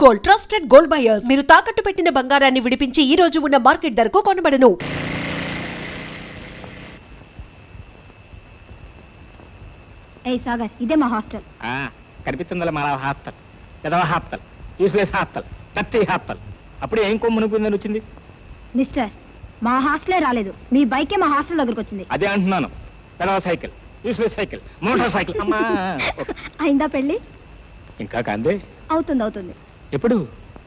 Gold, trusted gold buyers. మీరు తాకట్టు పెట్టిన బంగారాన్ని విడిపించి ఈ రోజు ఉన్న మార్కెట్ ధరకు కొనబడను. ఏయ్ సాగర్, ఇదే మా హాస్టల్. కనిపిస్తుందా మన హాస్టల్? పెదవ హాస్టల్, యూస్లెస్ హాస్టల్, టట్టి హాస్టల్. అప్పుడు ఏం కొమ్మునుకుందని వచ్చింది? మిస్టర్, మా హాస్టలే రాలేదు, మీ బైకే మా హాస్టల్ దగ్గరకు వచ్చింది. అదే అంటున్నాను. పెదవ cycle, useless cycle, motor cycle. అమ్మా, అయిందా పెళ్లి? ఇంకా కాందే. అవుతుంది. ఎప్పుడు?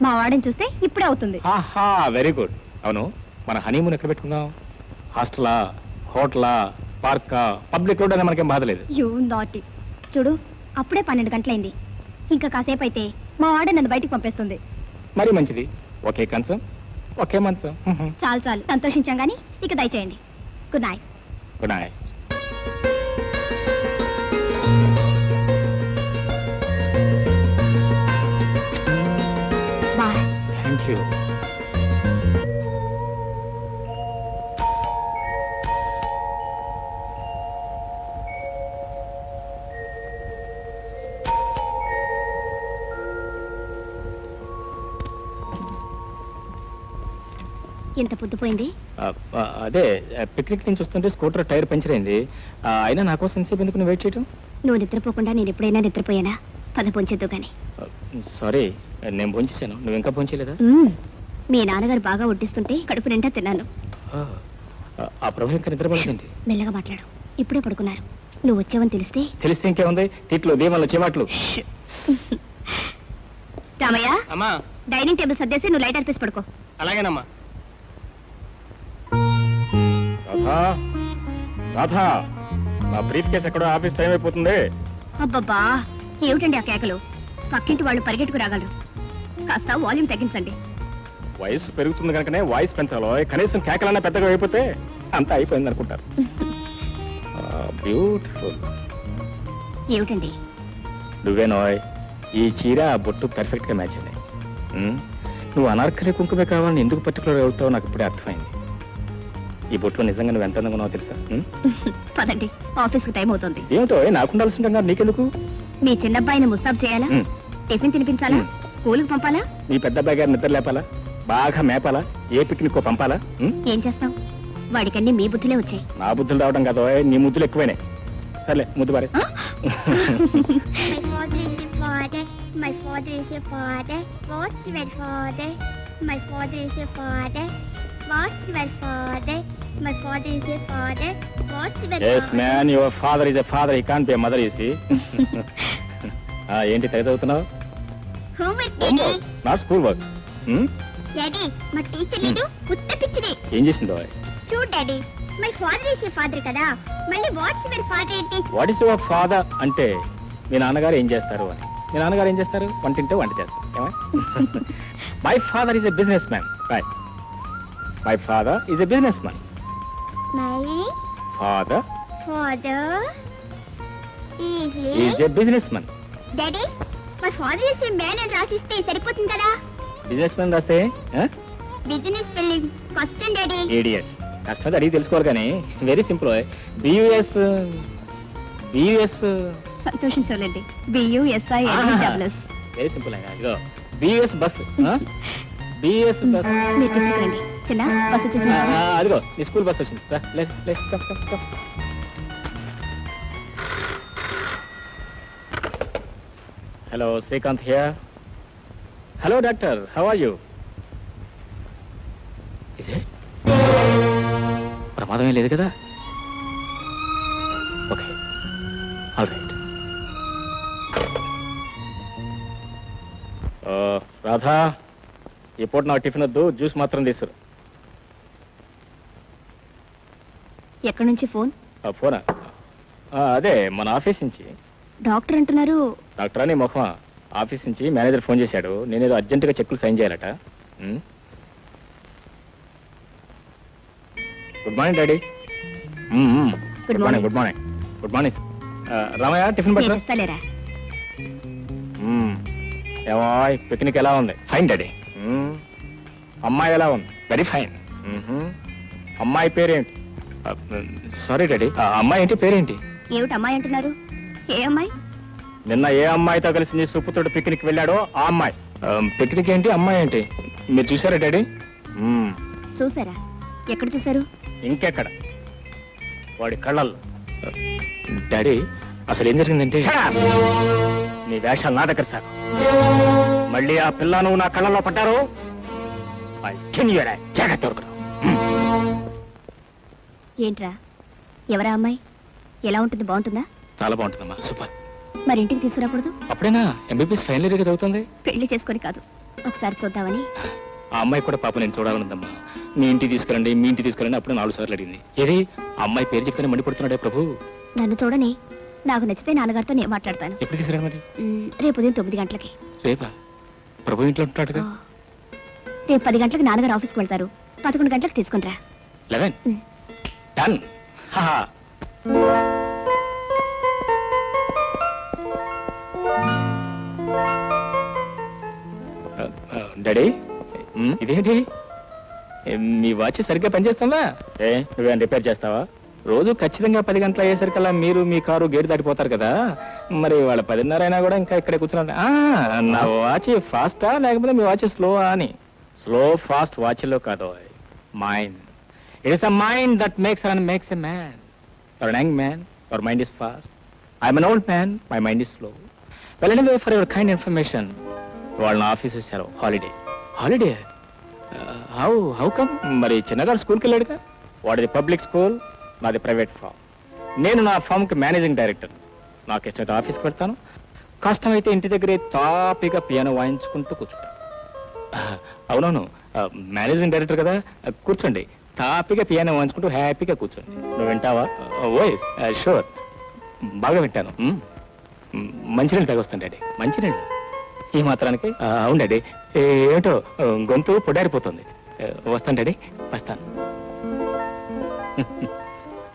మా వాడిని చూస్తే ఇప్పుడే అవుతుంది. Very good. అవును, మన హనీమూన్ ఎక్కడ పెట్టుకుందాం? హాస్టలా, హోటలా, పార్కా, పబ్లిక్ రోడ్ అనే మనకేం బాధలేదు. You naughty. చూడు, అప్పుడే 12 గంటలైంది. ఇంకా కాసేపు అయితే మా వాడే నన్ను బయటికి పంపేస్తుంది. మరీ మంచిది. ఒకే కంచం, ఒకే మంచం. చాలు సంతోషించాం గానీ ఇక దయచేయండి. Good night. Good night. Bye. Thank you. ఎంత పొద్దుపోయింది? అదే పిక్నిక్ నుంచి వస్తుంటే స్కూటర్ టైర్ పంచర్ అయింది. అయినా నా కోసం ఎంతసేపు ఎందుకు వెయిట్ చేయటం? నువ్వు నిద్రపోకుండా నేను ఎప్పుడైనా నిద్రపోయానా? పద పొంచేద్దు గాని. సారీ, నేను భోంచేశాను. నువ్వు ఇంకా భోంచేయలేదా? మీ నాన్నగారు బాగా వడ్డిస్తుంటే కడుపు నిండా తిన్నాను. ఆ ప్రభు ఇంకా నిద్రపడుతుంది. మెల్లగా మాట్లాడు, ఇప్పుడే పడుకున్నారు. నువ్వు వచ్చావని తెలిస్తే ఇంకేముంది? తిట్లు, దీమాలు, చేమాట్లు. రామయ్య, అమ్మా, డైనింగ్ టేబుల్ సర్దేసి నువ్వు లైట్ అర్పేసి పడుకో. అలాగేనమ్మా. రాధా, నా బ్రీఫ్ కేసు ఎక్కడో, ఆఫీస్ టైం అయిపోతుంది. అబ్బబ్బా, ఏమిటండి ఆ కేకలు? పక్కింటి వాళ్ళు పరిగెట్టుకు రాగలరు. కాస్త వాల్యూమ్ తగ్గించండి. వయసు పెరుగుతుంది కనుకనే వాయిస్ పెంచాలో. కనీసం కేకలన్నా పెద్దగా అయిపోతే అంతా అయిపోయింది అనుకుంటారు. బ్యూటిఫుల్. ఏమిటండి? నువ్వేనోయ్, ఈ చీర ఆ బొట్టు పర్ఫెక్ట్ గా మ్యాచ్ అయ్యాయి. నువ్వు అనార్కలి కుంకుమే కావాలని ఎందుకు పర్టికులర్ అవుతావు నాకు ఇప్పుడే అర్థమైంది. ఈ బొట్లో నిజంగా నువ్వు ఎంత అందంగా ఉన్నావో తెలుసా? పదండి, ఆఫీస్ కు టైం అవుతుంది. ఏమిటో నాకు ఉండాల్సింటా, నీకెందుకు? మీ చిన్నబ్బాయిని ముస్తాబ్ చేయాలా? టిఫిన్ తినిపించాలా? స్కూల్ కు పంపాలా? నీ పెద్ద అబ్బాయి గారు నిద్ర లేపాలా? బాగా మేపాలా? ఏ పిక్నిక్ పంపాలా? ఏం చేస్తావు? వాడికన్నీ మీ బుద్ధులే వచ్చాయి. నా బుద్ధులు రావడం కాదు, నీ ముద్దులు ఎక్కువైనాయి. సర్లే, ముద్దు బారే. My father is your father. What's your father? My father is your father. What's your father? My father is your father. What's your Yes, father? man, your father is a father. He can't be a mother, you see. ఏంటి తెగ చదువుతున్నావు? Homework, Daddy. Not school work. Daddy, మా teacher లేదు, ఉత్త పిచ్చిది. ఏం చేసిందో? చూడు daddy, my father is your father కదా, మళ్ళీ వాట్స్ యువర్ ఫాదర్ ఏంటి? వాట్ ఇస్ యువర్ ఫాదర్ అంటే మీ నాన్నగారు ఏం చేస్తారు అని. మీ నాన్నగారు ఏం చేస్తారు? వంటింటే వంట చేస్తారు. My father is a business man. Right, my father is a business man. My father is a business man. Daddy, my father is a man అని రాసిస్తే సరిపోతుంది కదా? బిజినెస్ మ్యాన్ రాస్తే బిజినెస్ స్పెల్లింగ్ కష్టం డాడీ. ఏడియట్. కష్టం అడిగి తెలుసుకోవాలి కానీ వెరీ సింపుల్. బియుఎస్ సంతోషించలేండి. BUSINESS. వెరీ సింపుల్ అయినా. ఇదో బియుఎస్ బస్. BUS bus. మీరు తీసుకురండి. చిన్న బస్సు వచ్చేసి అదిగో నీ స్కూల్ బస్ వచ్చింది. Hello, Srikanth here. Hello doctor, how are you? ప్రమాదమే లేదు కదా? Okay, all right. రాధా, ఈ పూట నాకు టిఫిన్ వద్దు, జ్యూస్ మాత్రం తీసుకురు. ఎక్కడి నుంచి ఫోన్? ఫోనా? అదే మన ఆఫీస్ నుంచి. డాక్టర్ అంటున్నారు. డాక్టర్ అని మొహం. ఆఫీస్ నుంచి మేనేజర్ ఫోన్ చేశాడు, నేనేదో అర్జెంటుగా చెక్కులు సైన్ చేయాలట. Good morning daddy. Good morning. Good morning. Good morning. Ramayya, tiffin పట్టలేరా? ఏమో, పిక్నిక్ ఎలా ఉంది? Fine daddy. అమ్మాయి ఎలా ఉంది? Very fine. అమ్మాయి పేరేంటి? సారీ డాడీ, అమ్మాయి ఏంటి పేరేంటి? ఏమిటి అమ్మాయి అంటున్నారు? ఏ అమ్మాయి? నిన్న ఏ అమ్మాయితో కలిసి నీ సుపుత్రుడు పిక్నిక్ వెళ్ళాడో ఆ అమ్మాయి. పిక్నిక్ ఏంటి, అమ్మాయి ఏంటి? మీరు చూసారా డాడీ? చూసారా? ఎక్కడ చూసారు? ఇంకెక్కడ, వాడి కళ్ళల్లో. డాడీ అసలు ఏం జరిగిందంటే, నీ వేషాలు నా దగ్గర సార్. మళ్ళీ ఆ పిల్ల నువ్వు నా కళ్ళల్లో పడ్డారు, జాగ్రత్త దొరకదు. ఏంట్రా, ఎవరా అమ్మాయి? ఎలా ఉంటుంది? బాగుంటుందా? చాలా బాగుంటుందమ్మా, సూపర్. మరి ఇంటికి తీసుకురాకూడదు? అప్పుడేనా ఎంబీబీఎస్ ఫైనల్ ఇయర్ చదువుతుంది. పెళ్లి చేసుకొని కాదు, ఒకసారి చూద్దామని. ఆ అమ్మాయి కూడా పాప నేను చూడాలనుందమ్మా. మీ ఇంటికి తీసుకురండి, మీ ఇంటికి తీసుకురండి అప్పుడు 4 సార్లు అడిగింది. ఏది ఆ అమ్మాయి పేరు చెప్తేనే మండిపడుతున్నాడే ప్రభు. నన్ను చూడని, నాకు నచ్చితే నాన్నగారితో నేను మాట్లాడతాను. ఎప్పుడు తీసుకురండి మరి? రేపు ఉదయం 9 గంటలకి. రేపా? ప్రభు ఇంట్లో ఉంటాడు. రేపు 10 గంటలకు నాన్నగారు ఆఫీస్కి వెళ్తారు. 11 గంటలకు తీసుకుంటా. 11 డన్. డాడీ ఇదేంటి, మీ వాచ్ సరిగ్గా పనిచేస్తుందా? నువ్వేం రిపేర్ చేస్తావా? రోజు ఖచ్చితంగా 10 గంటలు అయ్యేసరికల్లా మీరు మీ కారు గేటు దాటిపోతారు కదా, మరి వాళ్ళ 10:30 అయినా కూడా ఇంకా ఇక్కడే కూర్చున్నా. నా వాచ్ ఫాస్టా లేకపోతే మీ వాచ్ స్లోవా అని? స్లో ఫాస్ట్ వాచ్లో కాదు, mind. It is the mind that makes and makes a man. You're an young man, your mind is fast. I'm an old man, my mind is slow. Well, anyway, for your kind information, వాళ్ళ office వచ్చారు holiday. Holiday? How come? మరి చిన్నగారు స్కూల్కి వెళ్ళాడుగా. వాడిది public school, నాది private form. నేను నా ఫామ్కి managing director. నాకు ఇష్టమైతే ఆఫీస్కి పెడతాను, కష్టమైతే ఇంటి దగ్గరే తాపిగా పియానో వాయించుకుంటూ కూర్చుంటాను. అవునవును, మేనేజింగ్ డైరెక్టర్ కదా, కూర్చోండి. తాపిగా పియానో వాయించుకుంటూ హ్యాపీగా కూర్చోండి. నువ్వు వింటావా? ఓఎస్ షూర్, బాగా వింటాను. మంచినీళ్ళు తాగొస్తాను డాడీ. మంచినీళ్ళు ఈ మాత్రానికి? అవును డాడీ. ఏమిటో గొంతు పొడారిపోతుంది. వస్తాను డాడీ, వస్తాను.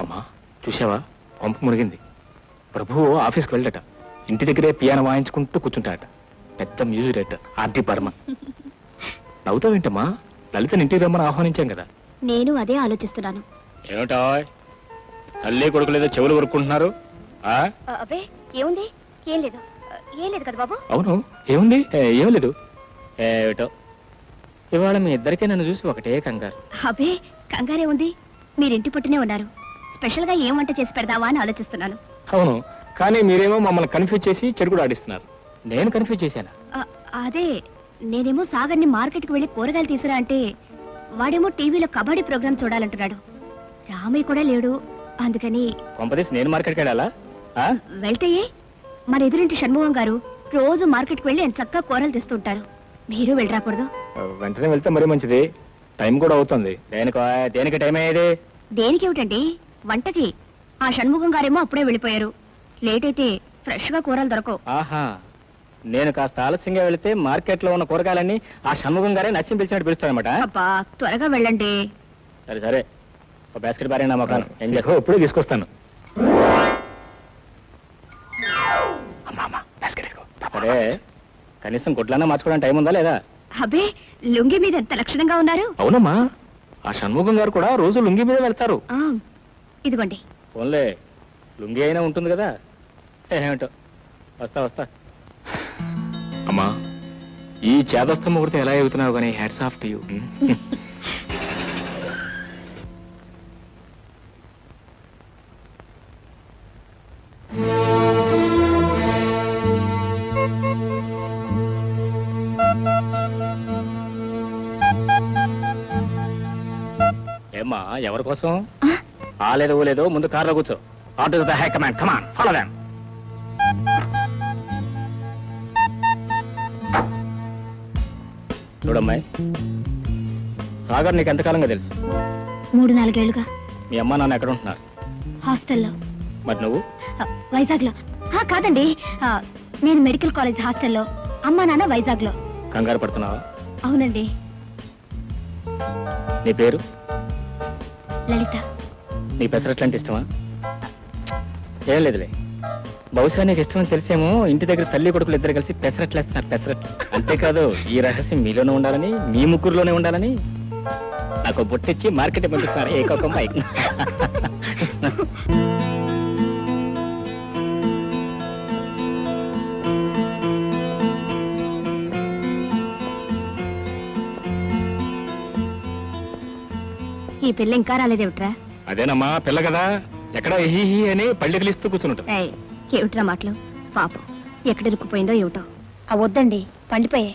అమ్మా చూసావా, పంపు మునిగింది. ప్రభువు ఆఫీస్కి వెళ్ళట, ఇంటి దగ్గరే పియానో వాయించుకుంటూ కూర్చుంటాడట. పెద్ద మ్యూజిక్ డైరెక్టర్ ఆర్డి బర్మన్. నవ్వుతావేంటమ్మా? లలితని ఇంటికి రమ్మని ఆహ్వానించాం కదా. నేను అదే ఆలోచిస్తున్నాను. ఏమిటా తల్లి కొడుకులేదో చెవులు కొరుక్కుంటున్నారు? అబ్బే ఏముంది, ఏం లేదు. ఏం లేదు కదా బాబు? అవును, ఏముంది? ఏం లేదు. ఏమిటో ఇవాళ మీ ఇద్దరికే నన్ను చూసి ఒకటే కంగారు. అబ్బే కంగారే ఉంది, మీరింటి పట్టునే ఉన్నారు. స్పెషల్ గా ఏం వంట చేసి పెడదావా అని ఆలోచిస్తున్నాను. అవును, కానీ మీరేమో మమ్మల్ని కన్ఫ్యూజ్ చేసి చెడు కూడా ఆడిస్తున్నారు. నేను కన్ఫ్యూజ్ చేశానా? అదే, నేనేమో సాగర్ని మార్కెట్కి వెళ్ళి కూరగాయలు తీసురా అంటే వాడేమో టీవీలో కబడ్డీ ప్రోగ్రామ్ చూడాలంటున్నాడు. రామయ్య కూడా లేడు, అందుకని. కొంపదీసి నేను మార్కెట్కి వెళ్ళాలా? వెళ్తే మన ఎదురింటి షణ్ముఖం గారు రోజు మార్కెట్కి వెళ్ళి ఆయన చక్కగా కూరలు తెస్తుంటారు. మీరు వెళ్ళరాకూడదు? వెంటనే వెళ్తే మరీ మంచిది, టైం కూడా అవుతుంది. దేనికి టైం అయ్యేది? దేనికేమిటండి, వంటకి. ఆ షణ్ముఖం గారేమో అప్పుడే వెళ్ళిపోయారు. లేట్ అయితే ఫ్రెష్ గా కూరలు దొరకవు. ఆహా, నేను కాస్త ఆలస్యంగా వెళితే మార్కెట్ లో ఉన్న కూరగాయలన్నీ ఆ షణ్ముఖం గారే నచ్చి పిలిచినట్టు పిలుస్తానమాట. అబ్బా త్వరగా వెళ్ళండి. సరే సరే, ఒక బాస్కెట్ బారీ నా మొక్కను ఏం చేసుకో, ఇప్పుడే తీసుకొస్తాను. అరే కనీసం గుడ్లన్నా మార్చుకోవడానికి టైం ఉందా లేదా? అబ్బే లుంగి మీద ఎంత లక్షణంగా ఉన్నారు. అవునమ్మా, ఆ షణ్ముఖం గారు కూడా రోజు లుంగి మీద వెళ్తారు. ఇదిగోండి. ఓన్లే లుంగి అయినా ఉంటుంది కదా. ఏమిటో, వస్తా వస్తా. అమ్మా, ఈ చేదస్థ ముహూర్తం ఎలా ఎగుతున్నావు కానీ హ్యాట్స్ ఆఫ్ టు యూ. ఏమ్మా, ఎవరి కోసం? లేదో లేదో ముందు కార్లో కూర్చో. Order the high command, come on follow them. చూడమ్మాయి, సాగర్ నీకు ఎంతకాలంగా తెలుసు? 3-4 ఏళ్లుగా. మీ అమ్మా నాన్న ఎక్కడ ఉంటున్నారు? హాస్టల్లో. మరి నువ్వు? వైజాగ్ లో. కాదండి, నేను మెడికల్ కాలేజ్ హాస్టల్లో, అమ్మా నాన్న వైజాగ్ లో. కంగారు పడుతున్నావా? అవునండి. నీ పేరు? లలిత. నీ పెసరట్లు అంటే ఇష్టమా? ఏం లేదులే, బహుశా నీకు ఇష్టమని తెలిసేమో ఇంటి దగ్గర తల్లి కొడుకులు ఇద్దరు కలిసి పెసరట్లు వేస్తున్నారు. పెసరట్లు అంతేకాదు, ఈ రహస్యం మీలోనే ఉండాలని, మీ ముగ్గురులోనే ఉండాలని నాకు బొట్టిచ్చి మార్కెట్ పంపిస్తున్నారు. ఏకొక మైక్. ఈ పిల్ల ఇంకా రాలేదేమిట్రా? అదేనమ్మా పిల్ల కదా, ఎక్కడ హీ హీ అని పళ్ళికిలిస్తూ కూర్చుంటాం. ఏయ్, ఏమిట్రా మాటలు? పాపం ఎక్కడ ఇరుక్కుపోయిందో ఏమిటో. వద్దండి, పండిపోయాయి.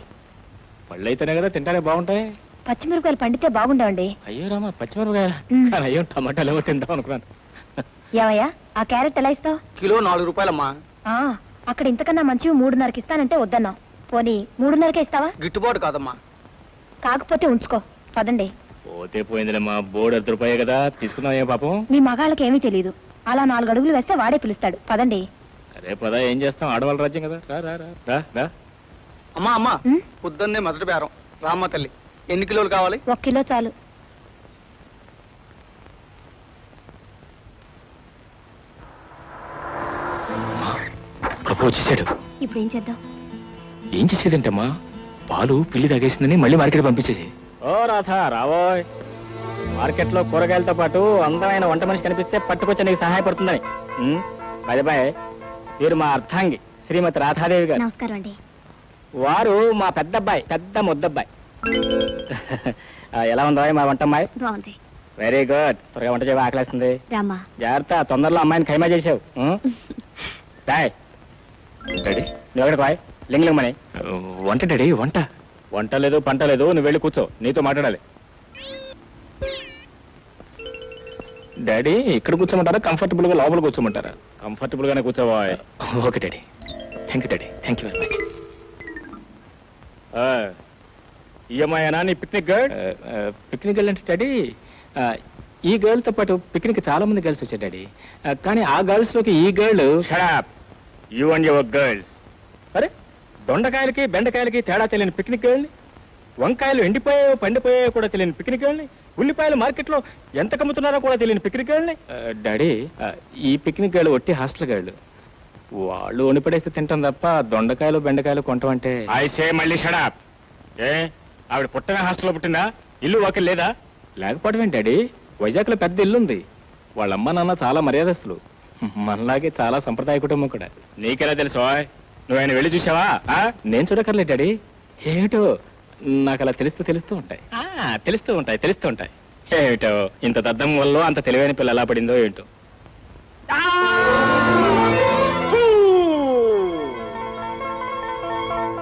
పళ్ళు అయితేనే కదా తింటానే బాగుంటాయి. పచ్చిమిరపకాయలు పండితే బాగుండవండి. అయ్యో రామా పచ్చిమిరపకాయలు. మ్. కానీ అయ్యో టమాటాలు ఏమో తింటాం అనుకున్నాను. ఏమయ్యా, ఆ క్యారెట్ ఎలా ఇస్తావు? కిలో 4 రూపాయలమ్మా. అక్కడ ఇంతకన్నా మంచివి 3:30కి ఇస్తానంటే వద్దన్నావు. పోనీ 3:30కే ఇస్తావా? గిట్టుబాటు కాదమ్మా. కాకపోతే ఉంచుకో. పదండి. పోతే పోయిందిలేమ్మా, బోర్డు 10 రూపాయే కదా, తీసుకుందాం. ఏ పాపం. మీ మగాళ్ళకి ఏమీ తెలియదు. అలా 4 అడుగులు వేస్తే వాడే పిలుస్తాడు. పదండి. అరే పదా, ఏం చేస్తాం, ఆడవాళ్ళ రాజ్యం కదా. రా రా రా రా రా. అమ్మా అమ్మా, ఉమ్, పొద్దున్నే మొదటి బేరం. రామ్మ తల్లి, ఎన్ని కిలోలు కావాలి? 1 కిలో చాలు. ప్రభు వచ్చేసాడు. ఇప్పుడు ఏం చేద్దాం? ఏం చేసేదంటమ్మా, పాలు పిల్లి తాగేసిందని మళ్ళీ మార్కెట్ పంపించేసి. ఓ రాధా రావోయ్, మార్కెట్ లో కూరగాయలతో పాటు అందమైన వంట మనిషి కనిపిస్తే పట్టుకొచ్చి నీకు సహాయపడుతుందని. బాయ్, వీరు మా అర్థాంగి శ్రీమతి రాధాదేవి గారు. నమస్కారం అండి. వారు మా పెద్దబ్బాయి, పెద్ద ముద్దబ్బాయి. ఎలా ఉందా మా వంటమ్మాయి? బాగుంది. Very good. త్వరగా వంట చేయవా, ఆకలేస్తుంది. రామ్మా. జాగ్రత్త, తొందరలో అమ్మాయిని ఖైమా చేసావు. బాయ్ డాడీ, నువ్వు ఎక్కడికి బాయ్? లింగలింగమని వంట డాడీ, వంట. వంట లేదు పంట లేదు, నువ్వు వెళ్ళి కూర్చో, నీతో మాట్లాడాలి. డాడీ ఇక్కడ కూర్చోమంటారా, కంఫర్టబుల్ గా లోపల కూర్చోమంటారా? కంఫర్టబుల్ గానే కూర్చోవా. Okay daddy. Thank you daddy, thank you very much. ఈఎంఐనా నీ పిక్నిక్ గర్ల్? పిక్నిక్ గర్ల్ అంటే డాడీ, ఈ గర్ల్ తో పాటు పిక్నిక్ చాలా మంది గర్ల్స్ వచ్చారు డాడీ. కానీ ఆ గర్ల్స్ లోకి ఈ girl. Shut up you and your girls. అరే, దొండకాయలకి బెండకాయలకి తేడా తెలియని పిక్నిక్ గర్ల్ని, వంకాయలు ఎండిపోయాయో పండిపోయాయో కూడా తెలియని పిక్నిక్ గర్ల్ని, ఉల్లిపాయలు మార్కెట్లో ఎంత కమ్ముతున్నారో కూడా తెలియని పిక్నిక్ గర్ల్ని. డాడీ, ఈ పిక్నిక్ గర్ల్ ఒట్టి హాస్టల్ గర్ల్. వాళ్ళు ఉనిపడేస్తే తింటాం తప్ప దొండకాయలు బెండకాయలు కొంటామంటే. ఐసే మళ్ళీ షడప్. ఏ, ఆవిడ పుట్టగా హాస్టల్లో పుట్టిందా? ఇల్లు వాకిల్ లేదా? లేకపోవడం ఏంటి డాడీ, వైజాగ్ లో పెద్ద ఇల్లు ఉంది. వాళ్ళ అమ్మ నాన్న చాలా మర్యాదస్తులు, మనలాగే చాలా సంప్రదాయ కుటుంబం కూడా. నీకెలా తెలుసు? నువ్వు ఆయన వెళ్ళి చూసావా? నేను చూడక్కర్లేదు డాడీ, ఏమిటో నాకు అలా తెలుస్తూ ఉంటాయి. తెలుస్తూ ఉంటాయి. ఏమిటో ఇంత దద్దం వల్ల అంత తెలివైన పిల్ల ఎలా పడిందో ఏంటో.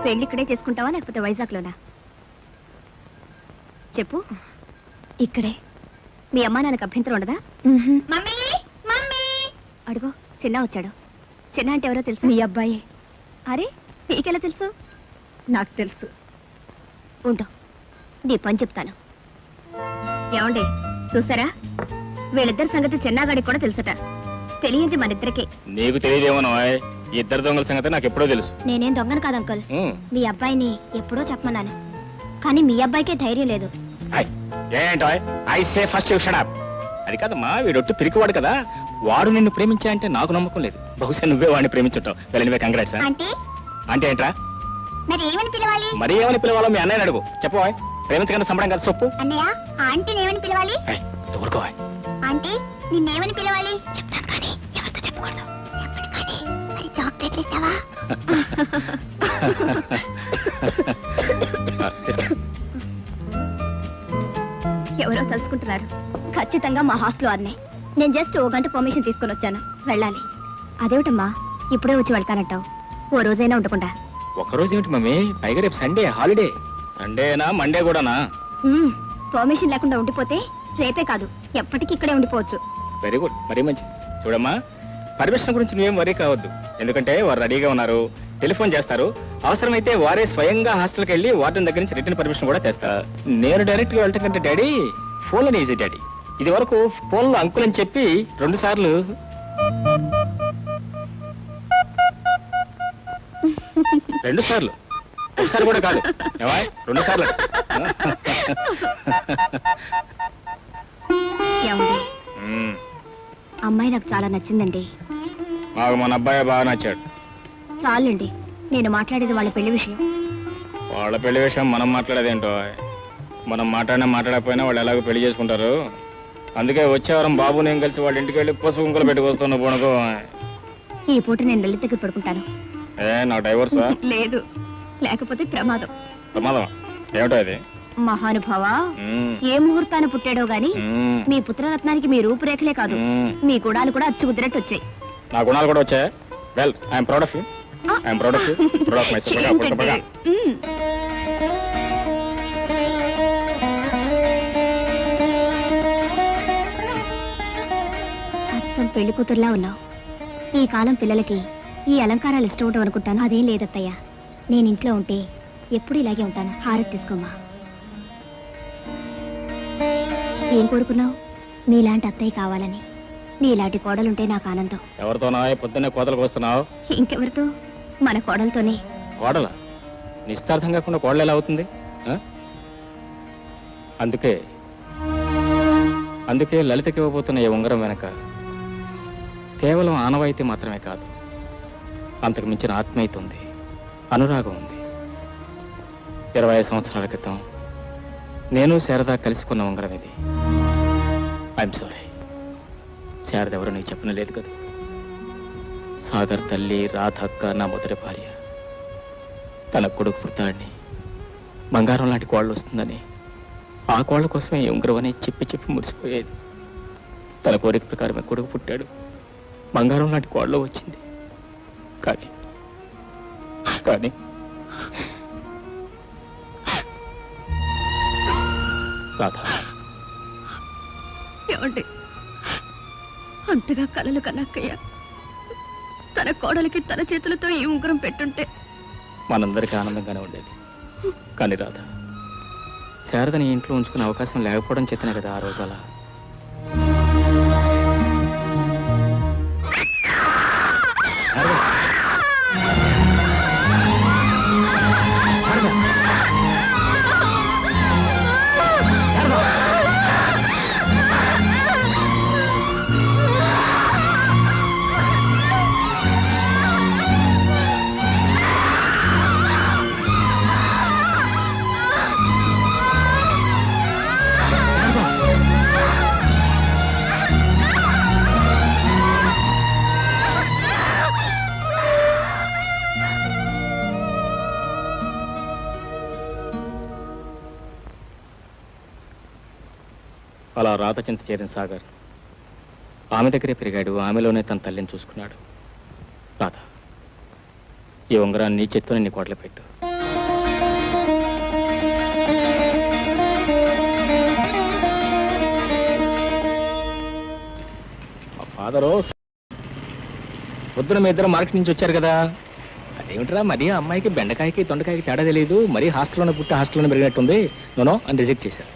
పెళ్లి ఇక్కడే చేసుకుంటావా లేకపోతే వైజాగ్ లోనా? చెప్పు. ఇక్కడే. మీ అమ్మా నాన్నకు అభ్యంతరం ఉండదా? మమ్మీ మమ్మీ అడుగో, చిన్న వచ్చాడు. చిన్న అంటే ఎవరో తెలుసు? మీ అబ్బాయి. అరే, నీకెలా తెలుసు? నాకు తెలుసు. ఉండు, నీ పని చెప్తాను. ఏమండి చూసారా, వీళ్ళిద్దరి సంగతి చిన్నగాడికి కూడా తెలుసుట. తెలియంది మన ఇద్దరికి. నీకు తెలియదేమో, ఇద్దరు దొంగల సంగతి నాకు ఎప్పుడో తెలుసు. నేనేం దొంగను కాదు అంకుల్. మీ అబ్బాయిని ఎప్పుడో చెప్పమన్నాను, కానీ మీ అబ్బాయికే ధైర్యం లేదు. ఏంటో I say first you shut up. అది కాదమ్మా, వీడొట్టు పిరికివాడు కదా, వాడు నిన్ను ప్రేమించా అంటే నాకు నమ్మకం లేదు. బహుశా నువ్వే వాడిని ప్రేమించుంటావు. వెళ్ళనివే, కంగ్రాట్స్. ఆంటీ అంటే ఏంట్రా? మరి ఏమని పిలవాలి? మరి ఏమని పిలవాలో మీ అన్నయ్యని అడుగు. చెప్పవా, ప్రేమించకుండా సంబడం కదా సొప్పు. అన్నయ్య, ఆంటీని ఏమని పిలవాలి? ఊరుకోవా. ఆంటీ నిన్నేమని పిలవాలి? చెప్తాను కానీ ఎవరితో చెప్పకూడదు. చెప్పండి కానీ. మరి చాక్లెట్లు ఇస్తావా? ఎవరో తలుచుకుంటున్నారు. ఖచ్చితంగా మా హాస్టల్ వారినే. నేను జస్ట్ 1 గంట పర్మిషన్ తీసుకొని వచ్చాను, వెళ్ళాలి. అదేమిటమ్మా ఇప్పుడే వచ్చి వెళ్తానంటావు? ఓ రోజైనా ఉండకుండా. ఒక్కరోజు ఏమిటి మమ్మీ, పైగా రేపు సండే హాలిడే. సండేనా మండే కూడానా? పర్మిషన్ లేకుండా ఉండిపోతే రేపే కాదు ఎప్పటికీ ఇక్కడే ఉండిపోవచ్చు. వెరీ గుడ్, మరీ మంచిది. చూడమ్మా, పర్మిషన్ గురించి నువ్వేం వరీ కావద్దు. ఎందుకంటే వారు రెడీగా ఉన్నారు, టెలిఫోన్ చేస్తారు. అవసరమైతే వారే స్వయంగా హాస్టల్కి వెళ్ళి వార్డెన్ దగ్గర నుంచి రిటర్న్ పర్మిషన్ కూడా తెస్తారు. నేను డైరెక్ట్ గా వెళ్ళటం కంటే డాడీ, ఫోన్లోనే ఈజీ డాడీ. ఇది వరకు ఫోన్లో అంకుల్ అని చెప్పి 2 సార్లు. ఒకసారి కూడా కాదు, 2 సార్లు. ఏమండి, అమ్మాయి నాకు చాలా నచ్చిందండి. మాకు మన అబ్బాయి బాగా నచ్చాడు. చాలండి, నేను మాట్లాడేది వాళ్ళ పెళ్లి విషయం. వాళ్ళ పెళ్లి విషయం మనం మాట్లాడేదేంటో. మనం మాట్లాడకపోయినా వాళ్ళు ఎలాగో పెళ్లి చేసుకుంటారు. అందుకే వచ్చే వారం బాబు నేను కలిసి వాళ్ళ ఇంటికి వెళ్ళి పసుపు కుంకులు పెట్టుకొస్తున్నా పోనుకో. ఈ పూట నేను లలిత దగ్గర పడుకుంటాను. నా డైవర్సా? లేదు, లేకపోతే ప్రమాదం. ప్రమాదం ఏమిటో అది? మహానుభావా, మ్మ్. ఏ ముహూర్తాన పుట్టాడో గాని మ్మ్. మీ పుత్రరత్నానికి మీ రూపురేఖలే కాదు, మ్మ్. మీ గుడాలు కూడా అచ్చు కుదిరట్టు వచ్చాయి. నా గుణాలు కూడా వచ్చాయి. Well I'm proud of you. I'm proud of you. Proud of my ఏంటంటే, మ్మ్. అచ్చం పెళ్లి కూతుర్లా ఉన్నావు. ఈ కాలం పిల్లలకి ఈ అలంకారాలు ఇష్టం ఉండవు అనుకుంటాను. అదేం లేదత్తయ్య, నేను ఇంట్లో ఉంటే ఎప్పుడు ఇలాగే ఉంటాను. హారతి తీసుకోమా. ఏం కోరుకున్నావు? నీలాంటి అత్తయ్య కావాలని. నీలాంటి కోడలుంటే నాకు ఆనందం. ఎవరితోనా పొద్దున్నే కోతలకు వస్తున్నావు? ఇంకెవరితో? మన కోడలతోనే. కోడల నిస్తార్థం కాకుండా కోడలు ఎలా అవుతుంది? ఆ? అందుకే అందుకే లలితకి ఇవ్వబోతున్న ఈ ఉంగరం వెనక కేవలం ఆనవాయితీ మాత్రమే కాదు, అంతకు మించిన ఆత్మీయత ఉంది, అనురాగం ఉంది. 20 సంవత్సరాల క్రితం నేను శారద కలుసుకున్న ఉంగరం ఇది. ఐఎమ్ సారీ, శారద ఎవరో నీకు చెప్పడం లేదు కదా. సాగర్ తల్లి రాధక్క నా మొదటి భార్య. తన కొడుకు పుడతాడని, బంగారం లాంటి కోళ్ళు వస్తుందని, ఆ కోళ్ళ కోసమే ఈ ఉంగరం అని చెప్పి చెప్పి మురిసిపోయేది. తన కోరిక ప్రకారమే కొడుకు పుట్టాడు, బంగారం లాంటి కోళ్ళు వచ్చింది. కానీ కానీ రాధ, ఏమండి, అంతగా కలలు కనక్కయ్య తన కోడలికి తన చేతులతో ఈ ఉంగరం పెట్టుంటే మనందరికీ ఆనందంగానే ఉండేది. కానీ రాధ, శారదని ఇంట్లో ఉంచుకునే అవకాశం లేకపోవడం చేతనే కదా ఆ రోజు అలా. శారద! శారద! అలా రాత చింత చేరిన సాగర్ ఆమె దగ్గరే పెరిగాడు, ఆమెలోనే తన తల్లిని చూసుకున్నాడు. రాధ, ఈ ఉంగరాన్ని నీ చేత్తోనే నీ కోటలో పెట్టు. మా ఫాదరు పొద్దున మీ ఇద్దరు మార్కెట్ నుంచి వచ్చారు కదా. అదేమిట్రా, మరీ ఆ అమ్మాయికి బెండకాయకి తొండకాయకి తేడా తెలియదు, మరీ హాస్టల్లోనే పుట్టి హాస్టల్లోనే పెరిగినట్టుంది, నోనో అని రిజెక్ట్ చేశారు.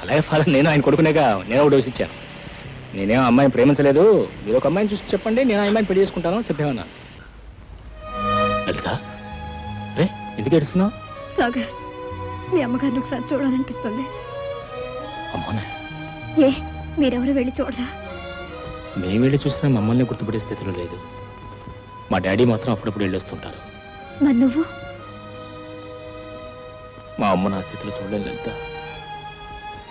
అలాగే ఫాదర్, నేను ఆయన కొడుకునేగా, నేను ఒక డోసు ఇచ్చాను. నేనేం అమ్మాయిని ప్రేమించలేదు, మీరు ఒక అమ్మాయిని చూసి చెప్పండి, నేను ఆ అమ్మాయిని పెళ్లి చేసుకుంటాను, సిద్ధమేనా? లలిత, రే ఎందుకు ఏడుస్తున్నావు? సాగర్, మీ అమ్మగారిని ఒకసారి చూడాలనిపిస్తుంది. అమ్మోనే, ఏ మీరెవరు వెళ్ళి చూడరా? మేము వెళ్ళి చూసినా మమ్మల్ని గుర్తుపడే స్థితిలో లేదు. మా డాడీ మాత్రం అప్పుడప్పుడు వెళ్ళొస్తుంటారు. మరి నువ్వు? మా అమ్మ నా స్థితిలో చూడలేదు లలిత.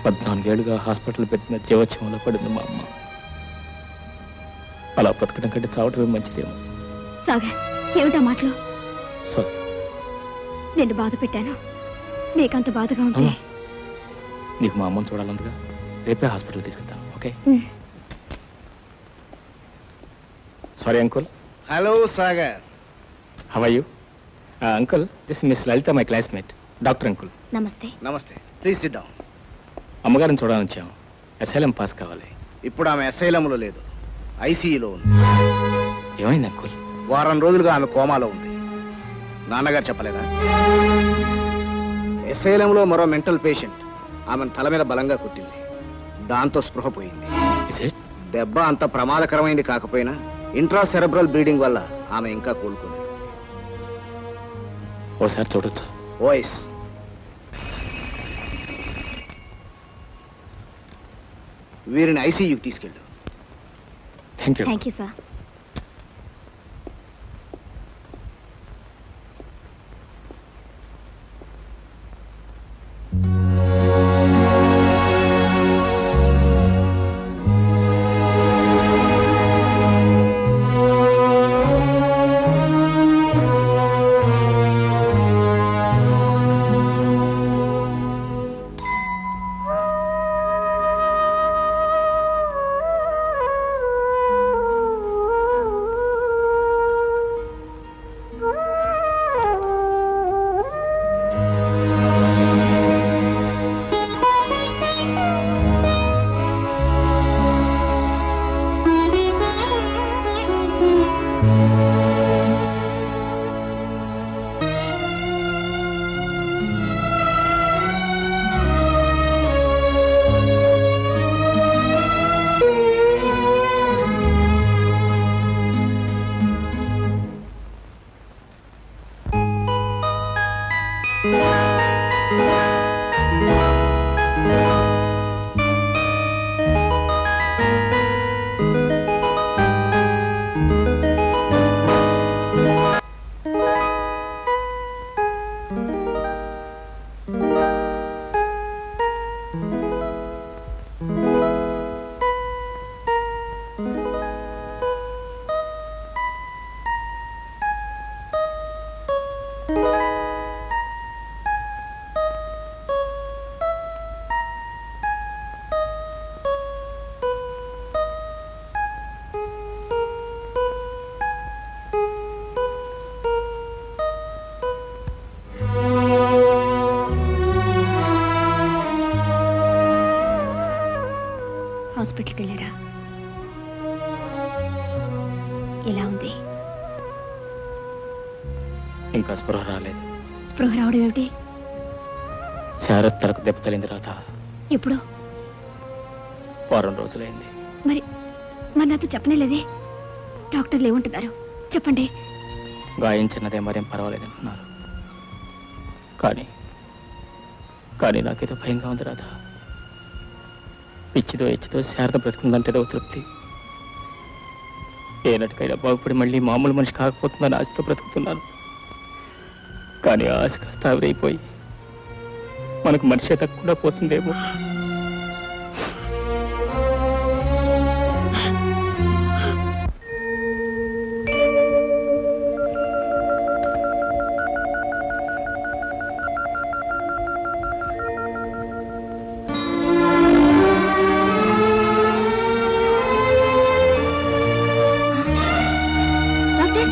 14 ఏళ్ళుగా హాస్పిటల్ పెట్టిన జీవోత్సవంలో పడింది మా అమ్మ. అలా బ్రతకడం కంటే చావటమే మంచిదేమో. సాగర్, ఏమిటా మాటలు? సారీ. నిన్ను బాధ పెట్టాను. నీకంత బాధగా ఉంటే నీకు మా అమ్మని చూడాలందుగా రేపే హాస్పిటల్ తీసుకెళ్తాను. Okay? Sorry uncle. Hello Sagar. How are you? Uncle, this miss Lalitha, my classmate, doctor uncle. నమస్తే. నమస్తే, ప్లీజ్ సిట్ డౌన్. అమ్మగారిని చూడాలని వచ్చాము. అసైలం పాస్ కావాలి. ఇప్పుడు ఆమె అసైలంలో లేదు, ఐసీయూలో ఉంది. ఏమైంది అంకుల్? వారం రోజులుగా ఆమె కోమాలో ఉంది. నాన్నగారు చెప్పలేదా? అసైలంలో మరో మెంటల్ పేషెంట్ ఆమెను తల మీద బలంగా కొట్టింది, దాంతో స్పృహ పోయింది. Is it? దెబ్బ అంత ప్రమాదకరమైంది కాకపోయినా ఇంట్రాసెరెబ్రల్ బ్లీడింగ్ వల్ల ఆమె ఇంకా కోలుకుంది. ఓసారి చూడొచ్చా? ఓఎస్. వీరిని ఐసీయూకి తీసుకెళ్ళు. Thank you. Thank you sir. హాస్పిటల్కి వెళ్ళారా? ఎలా ఉంది? ఇంకా స్పృహ రాలేదు. స్పృహ రావడం ఏమిటి? శారద్ తలకు దెబ్బ తగిలింది రాధ. ఎప్పుడు? వారం రోజులైంది. మరి మరి నాతో చెప్పనేలేదే. డాక్టర్లు ఏమంటున్నారు చెప్పండి. గాయం చిన్నదే, మరేం పర్వాలేదంటున్నారు. కానీ కానీ నాకేదో భయంగా ఉంది రాధ. పిచ్చితో ఎచ్చితో శారద బ్రతుకుందంటే ఏదో తృప్తి. ఏనాటికైనా బాగుపడి మళ్ళీ మామూలు మనిషి కాకపోతుందని ఆశతో బ్రతుకుతున్నాను. కానీ ఆ ఆశ కాస్త ఆవిరైపోయి మనకు మనిషి తక్కువ పోతుందేమో. డాక్టర్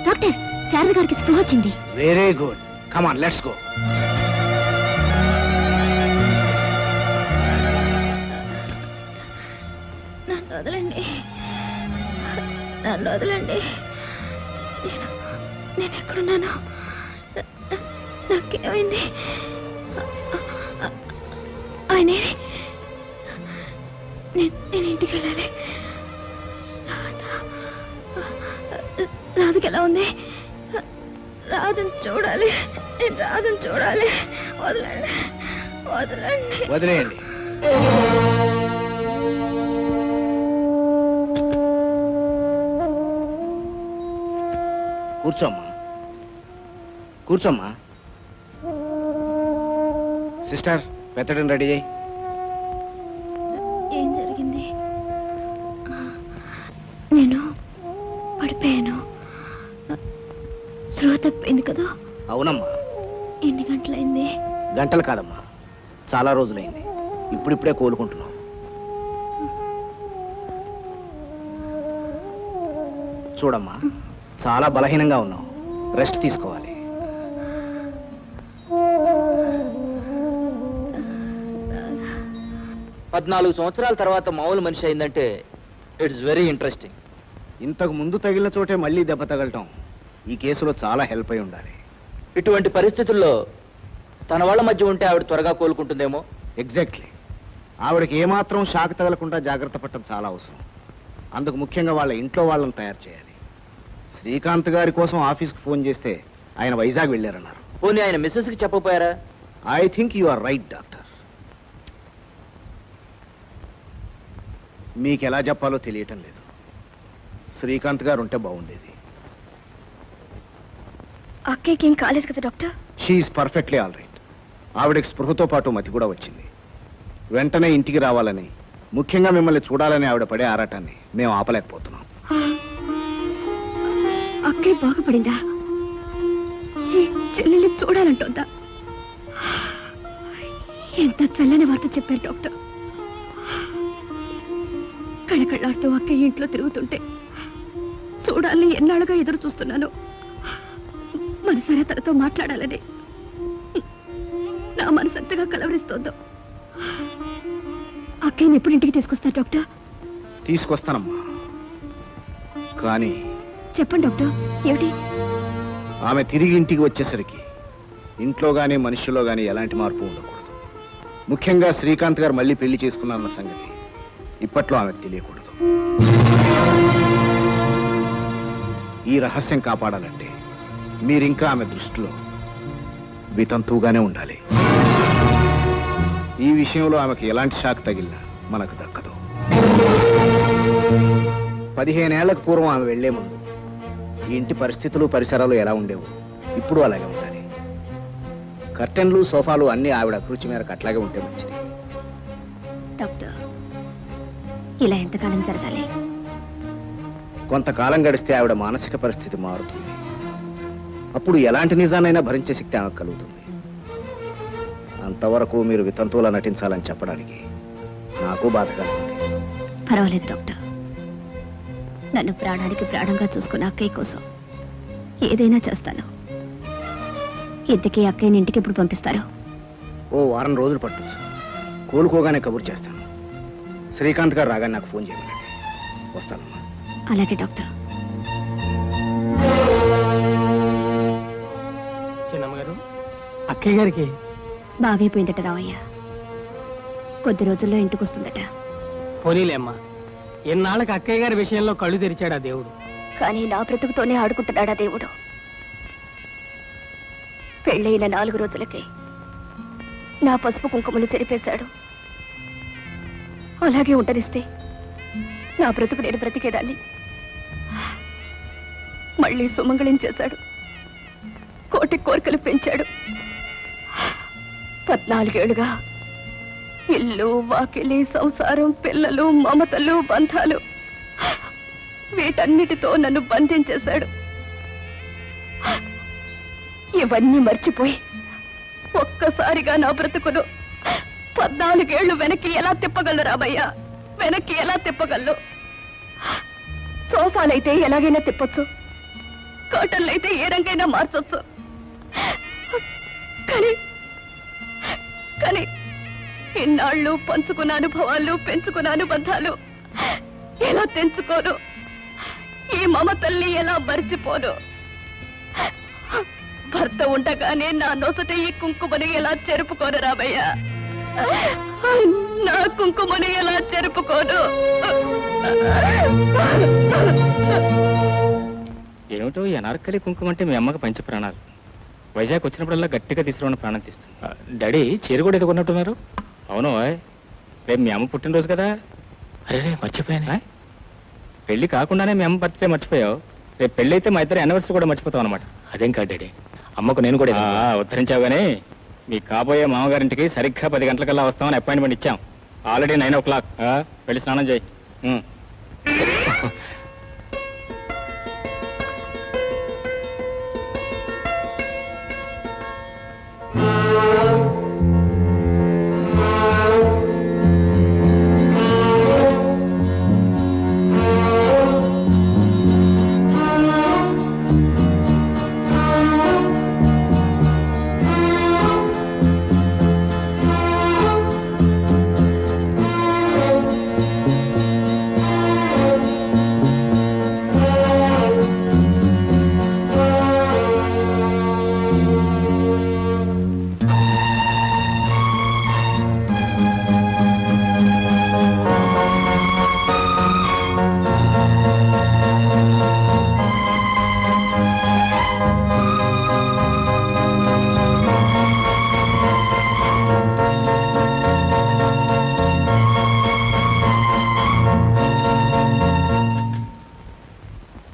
డాక్టర్ శారద గారికి స్పృహ వచ్చింది. Very good, come on let's go. నన్ను వదలండి, నన్ను వదలండి. నేను ఎక్కడున్నాను? నాకేమైంది? ఆయనే నేను ఇంటికి వెళ్ళాలి. రాధకి ఎలా ఉంది? రాధని చూడాలి, నేను రాధని చూడాలి. వదలండి, వదలండి. వదిలేయండి. కూర్చోమ్మా, కూర్చోమ్మా. సిస్టర్, పెత్తడం రెడీ చేయి. ఏం జరిగింది? నేను పడిపోయాను. స్పృహ తప్పింది కదా? అవునమ్మా. ఎన్ని గంటలైంది? గంటలు కాదమ్మా, చాలా రోజులైంది. ఇప్పుడిప్పుడే కోలుకుంటున్నాం. చూడమ్మా, చాలా బలహీనంగా ఉన్నావు. రెస్ట్ తీసుకోవాలి. 14 సంవత్సరాల తర్వాత మామూలు మనిషి అయిందంటే ఇట్స్ వెరీ ఇంట్రెస్టింగ్. ఇంతకు ముందు తగిలిన చోటే మళ్ళీ దెబ్బ తగలటం ఈ కేసులో చాలా హెల్ప్ అయి ఉండాలి. ఇటువంటి పరిస్థితుల్లో తన వాళ్ళ మధ్య ఉంటే ఆవిడ త్వరగా కోలుకుంటుందేమో. ఎగ్జాక్ట్లీ. ఆవిడకి ఏమాత్రం షాక్ తగలకుండా జాగ్రత్త పడటం చాలా అవసరం. అందుకు ముఖ్యంగా వాళ్ళ ఇంట్లో వాళ్ళని తయారు చేయాలి. శ్రీకాంత్ గారి కోసం ఆఫీస్కి ఫోన్ చేస్తే ఆయన వైజాగ్ వెళ్ళారన్నారు. పోనీ ఆయన మిస్సెస్కి చెప్పపోయారా? I think you are right doctor. మీకు ఎలా చెప్పాలో తెలియటం లేదు. శ్రీకాంత్ గారు ఉంటే బాగుండేది. అక్కయ్యకి ఏం కాలేదు కదా doctor? She is perfectly all right. ఆవిడకి స్పృహతో పాటు మతి కూడా వచ్చింది. వెంటనే ఇంటికి రావాలని, ముఖ్యంగా మిమ్మల్ని చూడాలని ఆవిడ పడే ఆరాటాన్ని మేము ఆపలేకపోతున్నాం. అక్కయ్య బాగుపడిందా? ఈ చెల్లెల్ని చూడాలంటోందా? ఎంత చల్లని వార్త చెప్పారు డాక్టర్. కళకళ్ళాడుతూ అక్కయ్య ఇంట్లో తిరుగుతుంటే చూడాలని ఎన్నాళ్ళుగా ఎదురు చూస్తున్నాను. మనసారా తనతో మాట్లాడాలని నా మనసు ఎంతగా కలవరిస్తోందో. అక్కయ్యని ఎప్పుడు ఇంటికి తీసుకొస్తారు డాక్టర్? తీసుకొస్తానమ్మా, కానీ చెప్పండి డాక్టర్, ఏమిటి? ఆమె తిరిగి ఇంటికి వచ్చేసరికి ఇంట్లో గానీ మనుషుల్లో గానీ ఎలాంటి మార్పు ఉండకూడదు. ముఖ్యంగా శ్రీకాంత్ గారు మళ్ళీ పెళ్లి చేసుకున్నారన్న సంగతి ఇప్పట్లో ఆమెకు తెలియకూడదు. ఈ రహస్యం కాపాడాలంటే మీరింకా ఆమె దృష్టిలో వితంతువుగానే ఉండాలి. ఈ విషయంలో ఆమెకు ఎలాంటి షాక్ తగిలినా మనకు దక్కదు. 15 ఏళ్లకు పూర్వం ఆమె వెళ్లే ముందు ఈ ఇంటి పరిస్థితులు పరిసరాలు ఎలా ఉండేవో ఇప్పుడు అలాగే ఉండాలి. కర్టెన్లు సోఫాలు అన్నీ ఆవిడ అభిరుచి మేరకు అట్లాగే ఉంటే మంచిది. డాక్టర్, ఇలా ఎంతకాలం జరగాలి? కొంతకాలం గడిస్తే ఆవిడ మానసిక పరిస్థితి మారుతుంది. అప్పుడు ఎలాంటి నిజానైనా భరించే శక్తి ఆమెకు కలుగుతుంది. అంతవరకు మీరు వితంతువులా నటించాలని చెప్పడానికి నాకు బాధగా ఉంది. పర్వాలేదు డాక్టర్. నన్ను ప్రాణానికి ప్రాణంగా చూసుకున్న అక్కయ్య కోసం ఏదైనా చేస్తాను. ఇంతకీ అక్కయ్యని ఇంటికి ఎప్పుడు పంపిస్తారు? ఓ వారం రోజులు పట్టొచ్చు. కోలుకోగానే కబురు చేస్తాను. శ్రీకాంత్ గారు రాగానే నాకు ఫోన్ చేయమని. వస్తానమ్మా. అలాగే డాక్టర్. చిన్నమ్మగారు, అక్కయ్య గారికి బాగైపోయిందట రావయ్య. కొద్ది రోజుల్లో ఇంటికి వస్తుందట. పోనీలే అమ్మా, ఎన్నాళ్ళకి అక్కయ్య గారి విషయంలో కళ్ళు తెరిచాడా దేవుడు. కానీ నా బ్రతుకుతోనే ఆడుకుంటున్నాడా దేవుడు. పెళ్ళైన 4 రోజులకే నా పసుపు కుంకుమలు చెరిపేశాడు. అలాగే ఉండనిస్తే నా బ్రతుకు నేను బ్రతికేదాన్ని. మళ్ళీ సుమంగళించేశాడు. కోటి కోరికలు పెంచాడు. 14 ఏళ్లుగా ఇల్లు, వాకిలి, సంసారం, పిల్లలు, మమతలు, బంధాలు వీటన్నిటితో నన్ను బంధించేశాడు. ఇవన్నీ మర్చిపోయి ఒక్కసారిగా నా బ్రతుకును 14 ఏళ్లు వెనక్కి ఎలా తిప్పగలరు రామయ్యా? వెనక్కి ఎలా తిప్పగలరు? సోఫాలైతే ఎలాగైనా తిప్పొచ్చు, కర్టన్లైతే ఏ రంగైనా మార్చొచ్చు. కానీ ఇన్నాళ్ళు పంచుకున్న అనుభవాలు, పెంచుకున్న అనుబంధాలు ఎలా తెంచుకోను? ఈ మమతల్ని ఎలా మర్చిపోను? భర్త ఉండగానే నా నొసట ఈ కుంకుమని ఎలా చెరుపుకోను రామయ్య? నా కుంకుమని ఎలా చెరుపుకోను? ఏమిటో ఈ అనార్కలి కుంకుమ అంటే మీ అమ్మకి పంచ ప్రాణాలు. వైజాగ్ వచ్చినప్పుడల్లా గట్టిగా తీసుకున్న ప్రాణం తీస్తుంది. డాడీ చీర కూడా ఎదుగున్నట్టున్నారు. అవును, రేపు మీ అమ్మ పుట్టినరోజు కదా. అరే మర్చిపోయాను. పెళ్లి కాకుండానే మీ అమ్మ బర్త్డే మర్చిపోయావు. రేపు పెళ్లి అయితే మా ఇద్దరు యానివర్సరీ కూడా మర్చిపోతాం అనమాట. అదేం కాదు డాడీ, అమ్మకు నేను కూడా ఉద్ధరించావు. కానీ మీ కాబోయే మామగారింటికి సరిగ్గా 10 గంటలకల్లా వస్తామని అపాయింట్మెంట్ ఇచ్చాం. Already 9 o'clock. వెళ్ళి స్నానం చేయి.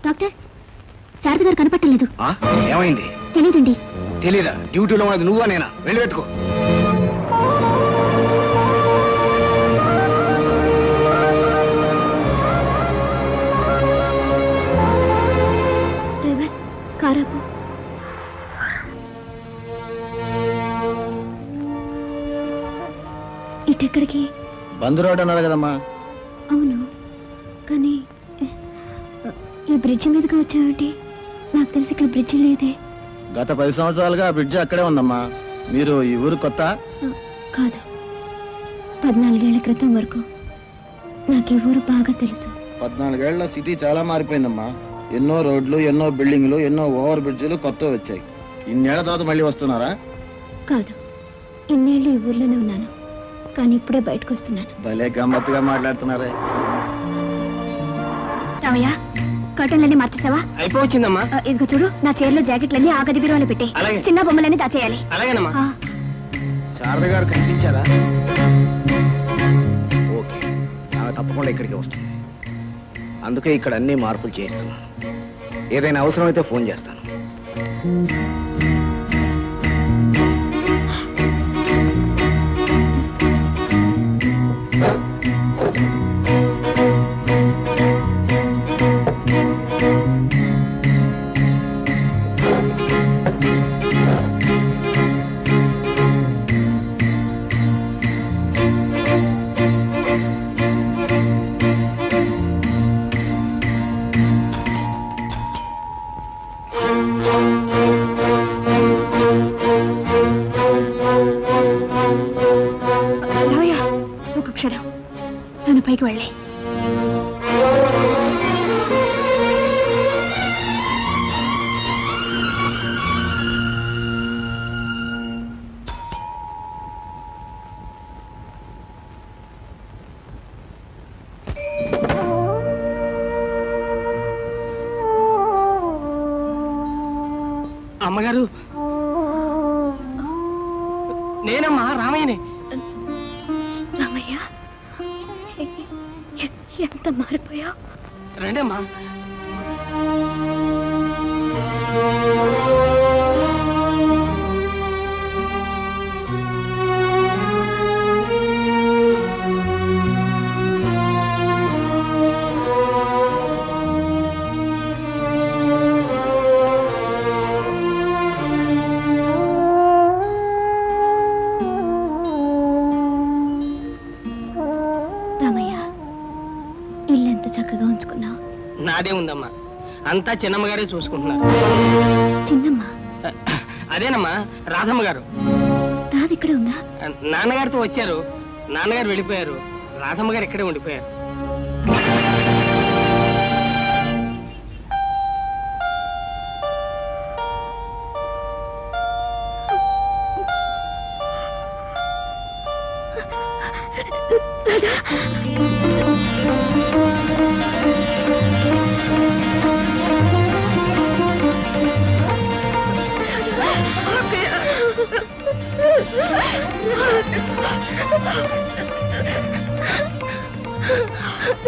డాక్టర్, శారద గారు కనపట్టలేదు. ఏమైంది? తెలీదండి. తెలీదా? డ్యూటీలో ఉన్నది నువ్వా నేనా? వెళ్ళి వెతుకో. డ్రైవర్, కారాపు. ఇటెక్కడికి? బంద్ రోడ్ అన్నారు కదమ్మా. అవును, కానీ ఈ బ్రిడ్జి మీదకి వచ్చావేంటి? నాకు తెలిసి ఇక్కడ బ్రిడ్జి లేదే. గత 10 సంవత్సరాలుగా ఆ బ్రిడ్జి అక్కడే ఉందమ్మా. మీరు ఈ ఊరు కొత్త? కాదు, 14 ఏళ్ల క్రితం వరకు నాకు ఈ ఊరు బాగా తెలుసు. 14 ఏళ్ల సిటీ చాలా మారిపోయిందమ్మా. ఎన్నో రోడ్లు, ఎన్నో బిల్డింగ్లు, ఎన్నో ఓవర్ బ్రిడ్జిలు కొత్తవి వచ్చాయి. ఇన్నేళ్ల తర్వాత మళ్ళీ వస్తున్నారా? కాదు, ఇన్నేళ్ళు ఈ ఊర్లోనే ఉన్నాను, కానీ ఇప్పుడే బయటకు వస్తున్నాను. భలే గమ్మత్తుగా మాట్లాడుతున్నారే. రావయ్యా, కర్టన్లన్నీ మార్చేసావా? అయిపోవచ్చిందమ్మా. ఇదిగో చూడు, నా చీరలో జాకెట్లన్నీ ఆ గది బీరువాలో పెట్టి అలాగే. చిన్న బొమ్మలన్నీ దాచేయాలి. అలాగేనమ్మా. శారద గారు కనిపించారా? ఓకే, ఆమె తప్పకుండా ఇక్కడికి వస్తుంది. అందుకే ఇక్కడ అన్ని మార్పులు చేస్తున్నాను. ఏదైనా అవసరమైతే ఫోన్ చేస్తాను. నన్ను పైకి వెళ్ళి. అమ్మగారు, నేనమ్మా రామయ్యని. రామయ్య, ఎంత మారిపోయావు. రండమ్మా. రామయ్య, ఇల్లు ఎంత చక్కగా ఉంచుకున్నావు. నాదే ఉందమ్మా, అంతా చిన్నమ్మగారే చూసుకుంటున్నారు. చిన్నమ్మ అదేనమ్మా రాధమ్మ గారు. రాదు ఇక్కడే ఉందా? నాన్నగారితో వచ్చారు, నాన్నగారు వెళ్ళిపోయారు, రాధమ్మ గారు ఇక్కడే ఉండిపోయారు.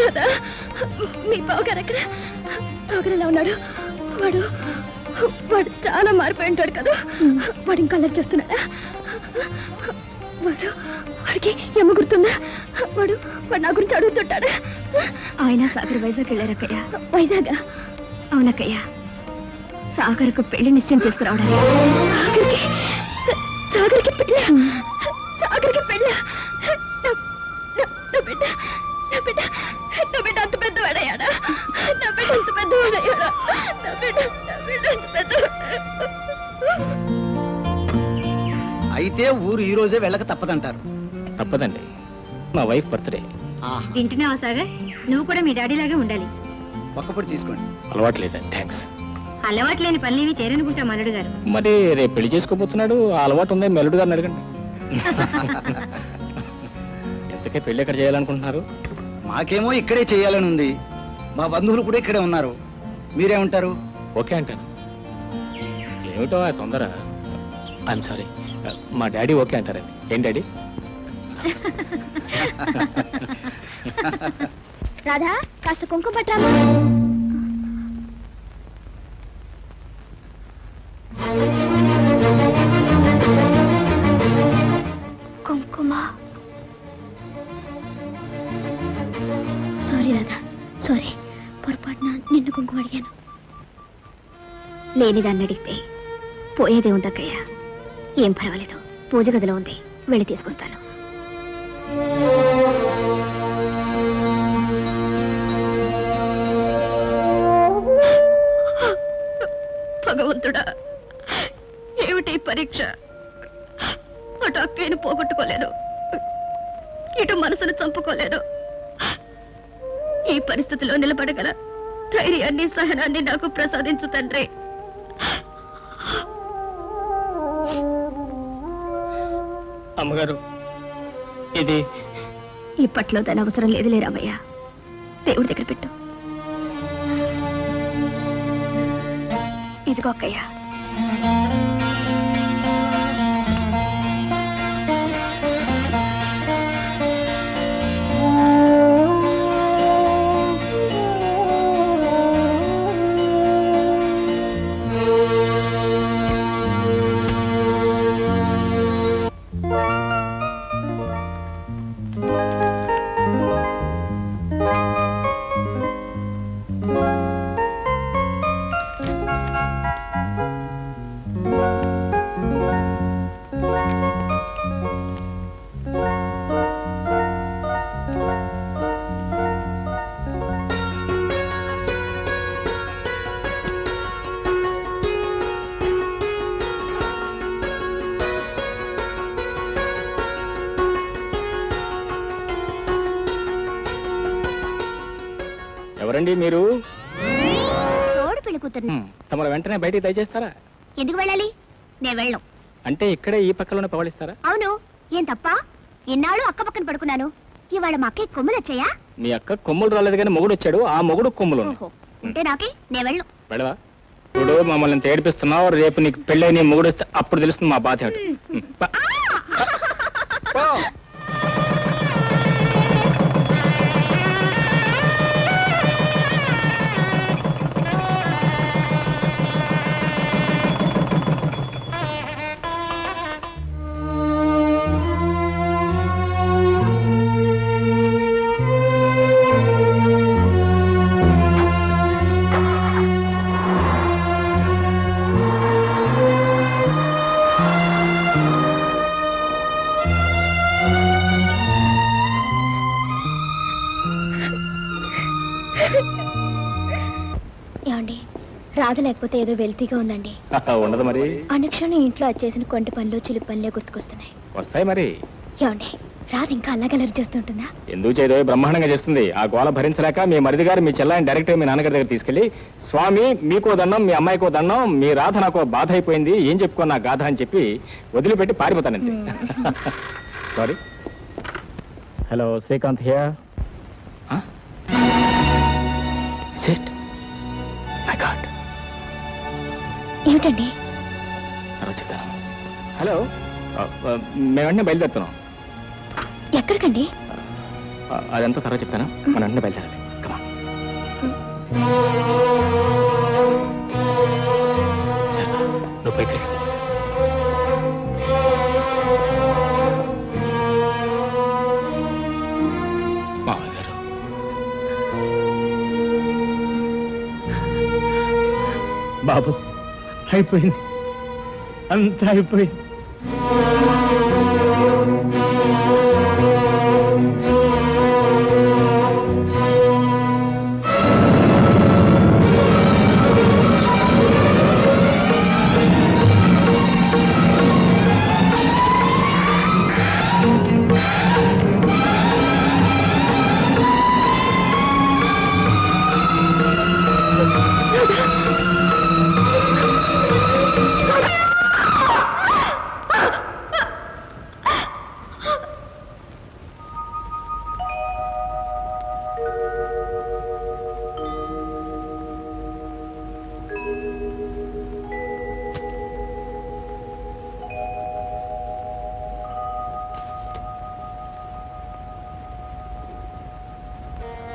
రాధా, మీ బావగారు ఎక్కడ? బావగారు ఎలా ఉన్నాడు? వాడు వాడు చాలా మారిపోయి ఉంటాడు కదా. వాడు ఇంకా అల్లరి చేస్తున్నాడా? వాడికి ఎమ్మ గుర్తుందా? వాడు వాడు నా గురించి అడుగుతుంటాడా? ఆయన సాగర్ వైజాగ్ వెళ్ళారక్కయ్య. వైజాగ్? అవునక్కయ్య, సాగర్కు పెళ్లి నిశ్చయం చేసుకురావడానికి. సాగర్కి పెళ్ళ? సాగర్కి పెళ్ళ? నా బిడ్డ నా బిడ్డ నా బిడ్డ అంత పెద్దవాడయ్యాడా? నా బిడ్డ అంత పెద్దవాడయ్యాడా? నా బిడ్డ అంత పెద్దవాడు. అయితే ఊరు ఈ రోజే వెళ్ళక తప్పదంటారు. తప్పదండి, మా వైఫ్ బర్త్డే. వింటున్నావా సాగర్? నువ్వు కూడా మీ డాడీలాగే ఉండాలి. ఒక్కపొడి తీసుకోండి. అలవాటు లేదా? థ్యాంక్స్. అలవాటు లేని పనులేవి చేరనుకుంటా మల్లుడు గారు. మరి రేపు పెళ్లి చేసుకోబోతున్నాడు, ఆ అలవాటు ఉందే మెల్లుడు గారిని అడగండి. ఎంతకే పెళ్లి ఎక్కడ చేయాలనుకుంటున్నారు? మాకేమో ఇక్కడే చేయాలని ఉంది. మా బంధువులు కూడా ఇక్కడే ఉన్నారు. మీరేమంటారు? ఓకే అంటాను. ఏమిటో ఆ తొందర? ఐఎమ్ సారీ, మా డాడీ ఓకే అంటారండి. ఏం డాడీ? రాధా, కాస్త కుంకుమ పట్టాము. కుంకుమ. Sorry Radha, sorry. పొరపాటున నిన్ను కుంకుమ అడిగాను. లేనిదాన్ని అడిగితే పోయేదే ఉందక్కయ్య. ఏం పర్వాలేదు, పూజ గదిలో ఉంది, వెళ్ళి తీసుకొస్తాను. భగవంతుడా, ఏమిటి పరీక్ష? అటు అక్కయ్యను పోగొట్టుకోలేదు, ఇటు మనసును చంపుకోలేదు. ఈ పరిస్థితిలో నిలబడగల ధైర్యాన్ని, సహనాన్ని నాకు ప్రసాదించు తండ్రి. అమ్మగారు, ఇది ఇప్పట్లో దాని అవసరం లేదులే రామయ్య. దేవుడి దగ్గర పెట్టు. ఇదిగో అక్కయ్య. ఎవరండి మీరు? తోడు పెళ్లి కూతుర్ని. తమరు వెంటనే బయటికి దయచేస్తారా? ఎందుకు వెళ్ళాలి? నేను వెళ్ళను. అంటే ఇక్కడే ఈ పక్కలోనే పవళిస్తారా? అవును, ఏం తప్ప? ఇన్నాళ్ళు అక్క పక్కన పడుకున్నాను, ఇవాళ మా అక్కకి కొమ్ములు వచ్చాయా? మీ అక్క కొమ్ములు రాలేదు కానీ మొగుడు వచ్చాడు, ఆ మొగుడు కొమ్ములు ఉన్నాయి. ఓహో, ఉంటే నాకే, నేను వెళ్ళను. వెళ్ళవా? ఇప్పుడు మమ్మల్ని ఇంత ఏడిపిస్తున్నావు, రేపు నీకు పెళ్ళై నీ మొగుడు వస్తే అప్పుడు తెలుస్తుంది మా బాధ ఏమిటి. పో. ఏమండి, రాధ లేకపోతే ఏదో వెల్తీగా ఉందండి. ఉండదు మరి. అనుక్షణం ఇంట్లో వచ్చేసిన కొంటి పనులు చిలిపి పనులే గుర్తుకొస్తున్నాయి. వస్తాయి మరి. ఏమండి, రాధ ఇంకా అల్లగలరి చేస్తుంటుందా? ఎందుకు చేయదో బ్రహ్మాండంగా చేస్తుంది. ఆ గోళ భరించలేక మీ మరిది గారు మీ చెల్లాయిని డైరెక్ట్ మీ నాన్నగారి దగ్గర తీసుకెళ్లి, స్వామి మీకో దండం, మీ అమ్మాయికో దండం, మీ రాధ నాకు బాధ అయిపోయింది, ఏం చెప్పుకో నా గాథ అని చెప్పి వదిలిపెట్టి పారిపోతానంతే. Sorry. Hello, Srikanth here. Sit. My god. ఏమిటండి? హలో, మేము వెంటనే బయలుదేరుతున్నాం. ఎక్కడికండి? అదంతా తర్వాత చెప్తాను, మనం వెంటనే బయలుదేరాలి. Come on. సరే, నువ్వు పైకి వెళ్ళు. మామయ్య గారు, బాబు అయిపోయింది, అంతా అయిపోయింది.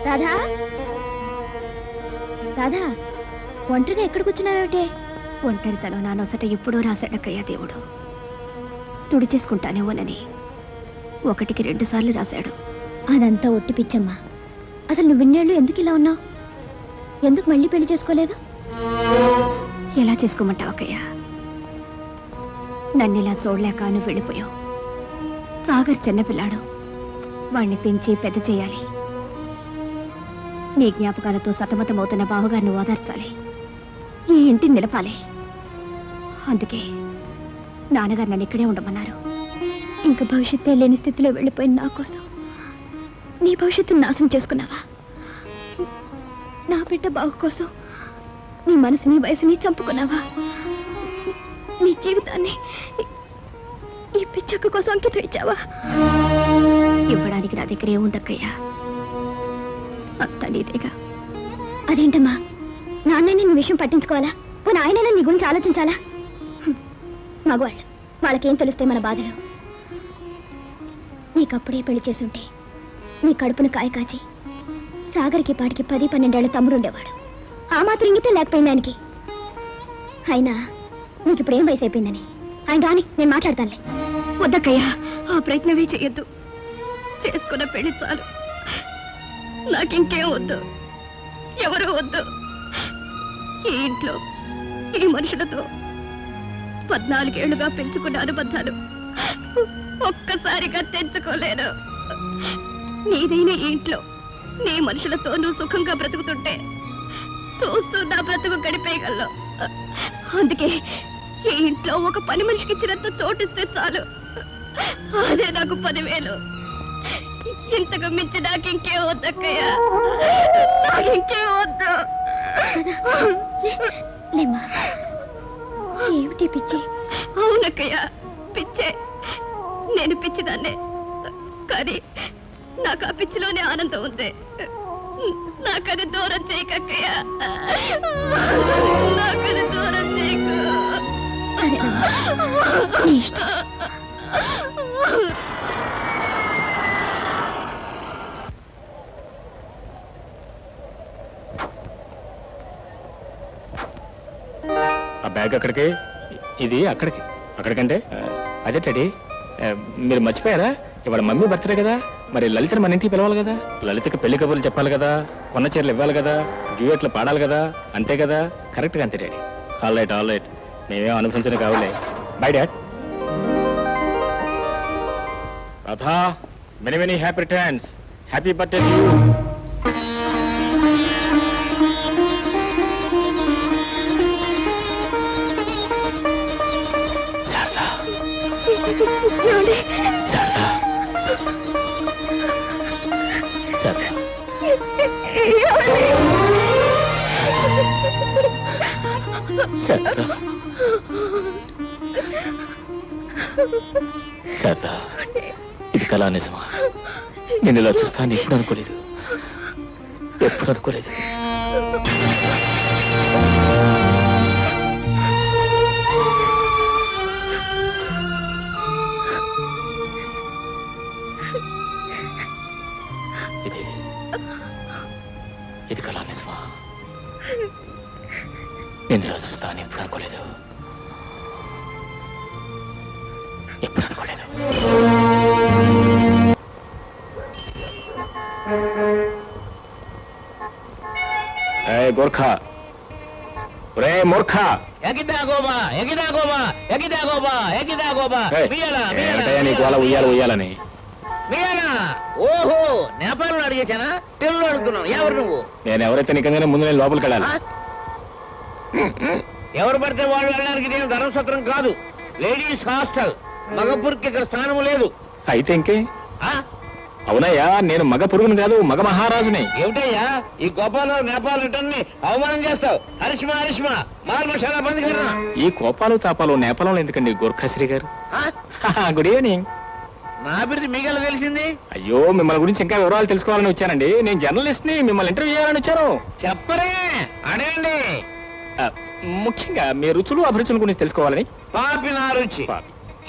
రాధా, రాధా, ఒంటరిగా ఎక్కడ కూర్చున్నావేమిటే? ఒంటరితనం నా నొసట ఎప్పుడూ రాశాడక్కయ్యా దేవుడు. తుడిచేసుకుంటానేమోనని 1కి 2 సార్లు రాశాడు. అదంతా ఒట్టి పిచ్చమ్మా. అసలు నువ్వు ఇన్నేళ్ళు ఎందుకు ఇలా ఉన్నావు? ఎందుకు మళ్ళీ పెళ్లి చేసుకోలేదు? ఎలా చేసుకోమంటావు అక్కయ్య? నన్ను ఇలా చూడలేక నువ్వు వెళ్ళిపోయావు. సాగర్ చిన్నపిల్లాడు, వాణ్ణి పెంచి పెద్ద చేయాలి. నీ జ్ఞాపకాలతో సతమతమవుతున్న బావగారిని ఓదార్చాలి, ఈ ఇంటిని నిలపాలి. అందుకే నాన్నగారు నన్ను ఇక్కడే ఉండమన్నారు. ఇంకా భవిష్యత్తే లేని స్థితిలో వెళ్ళిపోయిన నా కోసం నీ భవిష్యత్తును నాశనం చేసుకున్నావా? నా బిడ్డ బావు కోసం నీ మనసుని వయసుని చంపుకున్నావా? నీ జీవితాన్ని ఈ పిచ్చక్క కోసం అంకితం ఇచ్చావా? ఇవ్వడానికి నా దగ్గర ఏముందక్కయ్యా? అంతా నీదేగా. అదేంటమ్మా, నాన్నని నీ విషయం పట్టించుకోవాలా? మన ఆయనైనా నీ గురించి ఆలోచించాలా? మగవాళ్ళు, వాళ్ళకేం తెలుస్తాయి మన బాధలు? నీకప్పుడే పెళ్లి చేసుంటే నీ కడుపును కాయ కాచి సాగర్కి పాటికి 10-12 ఏళ్ల తమ్ముడు ఉండేవాడు. ఆ మాత్రం ఇంగితే లేకపోయింది ఆయనకి. అయినా నీకు ఇప్పుడు ఏం వయసు అయిపోయిందని ఆయన రాని, నేను మాట్లాడతానులే. వద్దక్కయ్యా, ఆ ప్రయత్నమే చెయ్యొద్దు. చేసుకున్న పెళ్లి చాలు, నాకింకేం వద్దు, ఎవరు వద్దు. ఈ ఇంట్లో ఈ మనుషులతో 14 ఏళ్లుగా పెంచుకున్న అనుబంధాలు ఒక్కసారిగా తెంచుకోలేను. నీదైన ఈ ఇంట్లో నీ మనుషులతో నువ్వు సుఖంగా బ్రతుకుతుంటే చూస్తూ నా బ్రతుకు గడిపేయగలను. అందుకే ఈ ఇంట్లో ఒక పని మనిషికి ఇచ్చినంత చోటిస్తే చాలు, అదే నాకు 10,000. ఇంతకు మించి నాకు ఇంకే వద్దక్కయ్య, నాకు ఇంకే వద్దు. లేమ్మా, ఏమిటి పిచ్చి? అవునక్కయ్య, పిచ్చే. నేను పిచ్చిదాన్నే, కానీ నాకు ఆ పిచ్చిలోనే ఆనందం ఉంది. నాకది దూరం చేయకక్కయ్య, నాకది దూరం చేయకు. ఆ బ్యాగ్ అక్కడికి, ఇది అక్కడికి. అక్కడికంటే అదే డాడీ, మీరు మర్చిపోయారా? ఇవాళ మమ్మీ బర్త్డే కదా, మరి లలితని మన ఇంటికి పిలవాలి కదా. లలితకి పెళ్లి కబుర్లు చెప్పాలి కదా, కొన్న చీరలు ఇవ్వాలి కదా, డ్యూయట్లు పాడాలి కదా, అంతే కదా. కరెక్ట్గా అంతే డాడీ. ఆల్ రైట్, మేమేం అనుభవించడం కావులే. Bye dad. Radha, many happy returns. Happy birthday to you. Sharada, Sharada, Sharada. Sharada, Sharada, ఇది కళా నిజమా? నేను ఇలా చూస్తాను ఎప్పుడు అనుకోలేదు, ఎప్పుడు అనుకోలేదు. ఇది ఇది కళా నిజమా? నేను ఇలా చూస్తాను ఎప్పుడు అనుకోలేదు, ఎప్పుడు అనుకోలేదు. గోర్ఖా, రే మూర్ఖా, నీకు వాళ్ళ ఉయ్యాలని. ఓహో, నేపాల్లో అడిగేశానా? తెలుగులో అడుగుతున్నాను. ఎవరు నువ్వు? నేను ఎవరైతే నిజంగానే ముందు నేను లోపలికి వెళ్ళాలి. ఎవరు పడితే వాళ్ళు వెళ్ళడానికి నేను ధర్మసత్రం కాదు, లేడీస్ హాస్టల్. మగపురికి ఇక్కడ స్థానం లేదు. అయితే ఇంకే? ఆ? అవునయ్యా, నేను మగ పురుగుని కాదు, మగ మహారాజుని. ఏమిటయ్యా ఈ గోపాలరావు నేపాల్ రిటర్న్ని అవమానం చేస్తావు? హరిష్మా మార్మశాల బంద్ కర్నా. ఈ కోపాలు తాపాలు నేపాలంలో ఎందుకండి గోర్ఖాశ్రీ గారు? Good evening. నా బిడ్డ మీకెలా తెలిసింది? అయ్యో, మిమ్మల్ని గురించి ఇంకా వివరాలు తెలుసుకోవాలని వచ్చానండి. నేను జర్నలిస్ట్ ని, మిమ్మల్ని ఇంటర్వ్యూ చేయాలని వచ్చాను. చెప్పరే, అడగండి. ముఖ్యంగా మీ రుచులు అభిరుచుల గురించి తెలుసుకోవాలని. పాపి నా రుచి,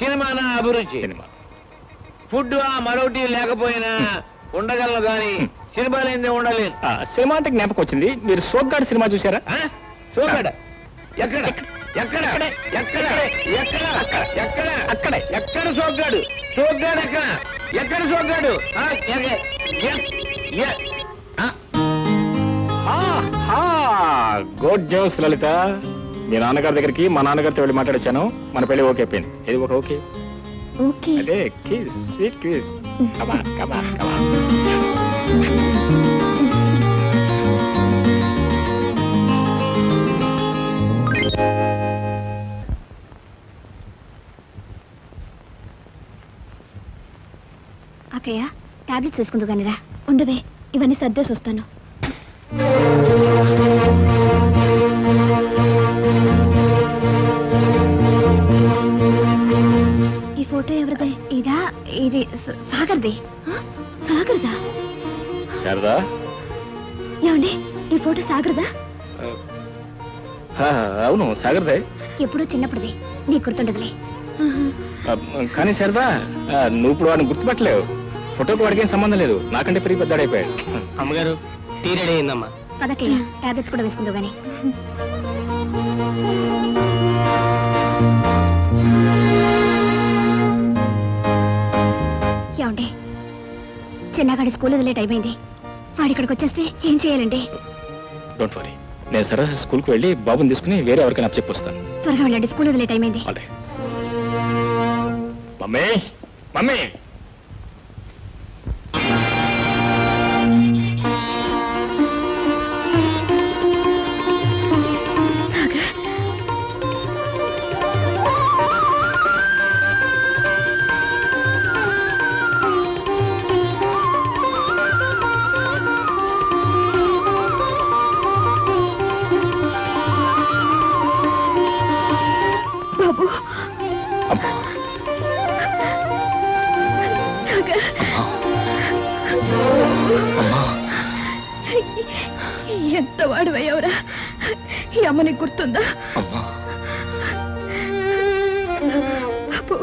సినిమా నా అభిరుచి. సినిమా ఫుడ్ మరొకటి లేకపోయినా ఉండగలను గాని సినిమా లేదే ఉండలేదు. సినిమా అంటే జ్ఞాపకం వచ్చింది, మీరు సోగ్గాడు సినిమా చూసారా? చూసాడు. ఎక్కడ ఎక్కడ ఎక్కడ ఎక్కడ ఎక్కడ అక్కడ ఎక్కడ సోగ్గాడు? సోగ్గాడు ఎక్కడ? ఎక్కడ సోగ్గాడు? గుడ్ న్యూస్ లలిత. మీ నాన్నగారి దగ్గరికి మా నాన్నగారితో వెళ్ళి మాట్లాడొచ్చాను. మన పెళ్లి ఓకే అయిపోయింది. ఇది ఒక ఓకే. ఓకే. అదే కిస్, స్వీట్ కిస్. కమా కమా కమా. అక్కయ్య, టాబ్లెట్స్ వేసుకుందు కానిరా. ఉండవే, ఇవన్నీ సర్దేసి వస్తాను. ఈ ఫోటో ఎవరిదే? ఇదా? ఇది సాగర్ది. సాగర్దా? శారదా, ఏమండి, ఈ ఫోటో సాగర్దా? అవును సాగర్దే. ఎప్పుడో చిన్నప్పుడుది, నీకు గుర్తుండదులే. కానీ శారదా, నువ్వు ఇప్పుడు వాడిని గుర్తుపట్టలేవు. ఫోటోకి వాడికి ఏం సంబంధం లేదు, నాకంటే పెరిగి పెద్దాడైపోయాడు. అమ్మగారు, టీ రెడీ అయిందమ్మా. పదకయ్య, టాబ్లెట్స్ కూడా వేసుకుందో గానీ. ఏమండి, చిన్నగాడి స్కూల్ వదిలే టైం అయింది. వాడి ఇక్కడికి వచ్చేస్తే ఏం చేయాలండి? డోంట్ వరీ, నేను సరస్సు స్కూల్కి వెళ్ళి బాబుని తీసుకుని వేరే ఎవరికైనా చెప్పొస్తాను. త్వరగా వెళ్ళండి, స్కూల్ వదిలే టైం అయింది. Mummy, mummy. సాగర్ ఎంత వాడువయ్యవరా ఈ అమ్మని గుర్తుందా బాబు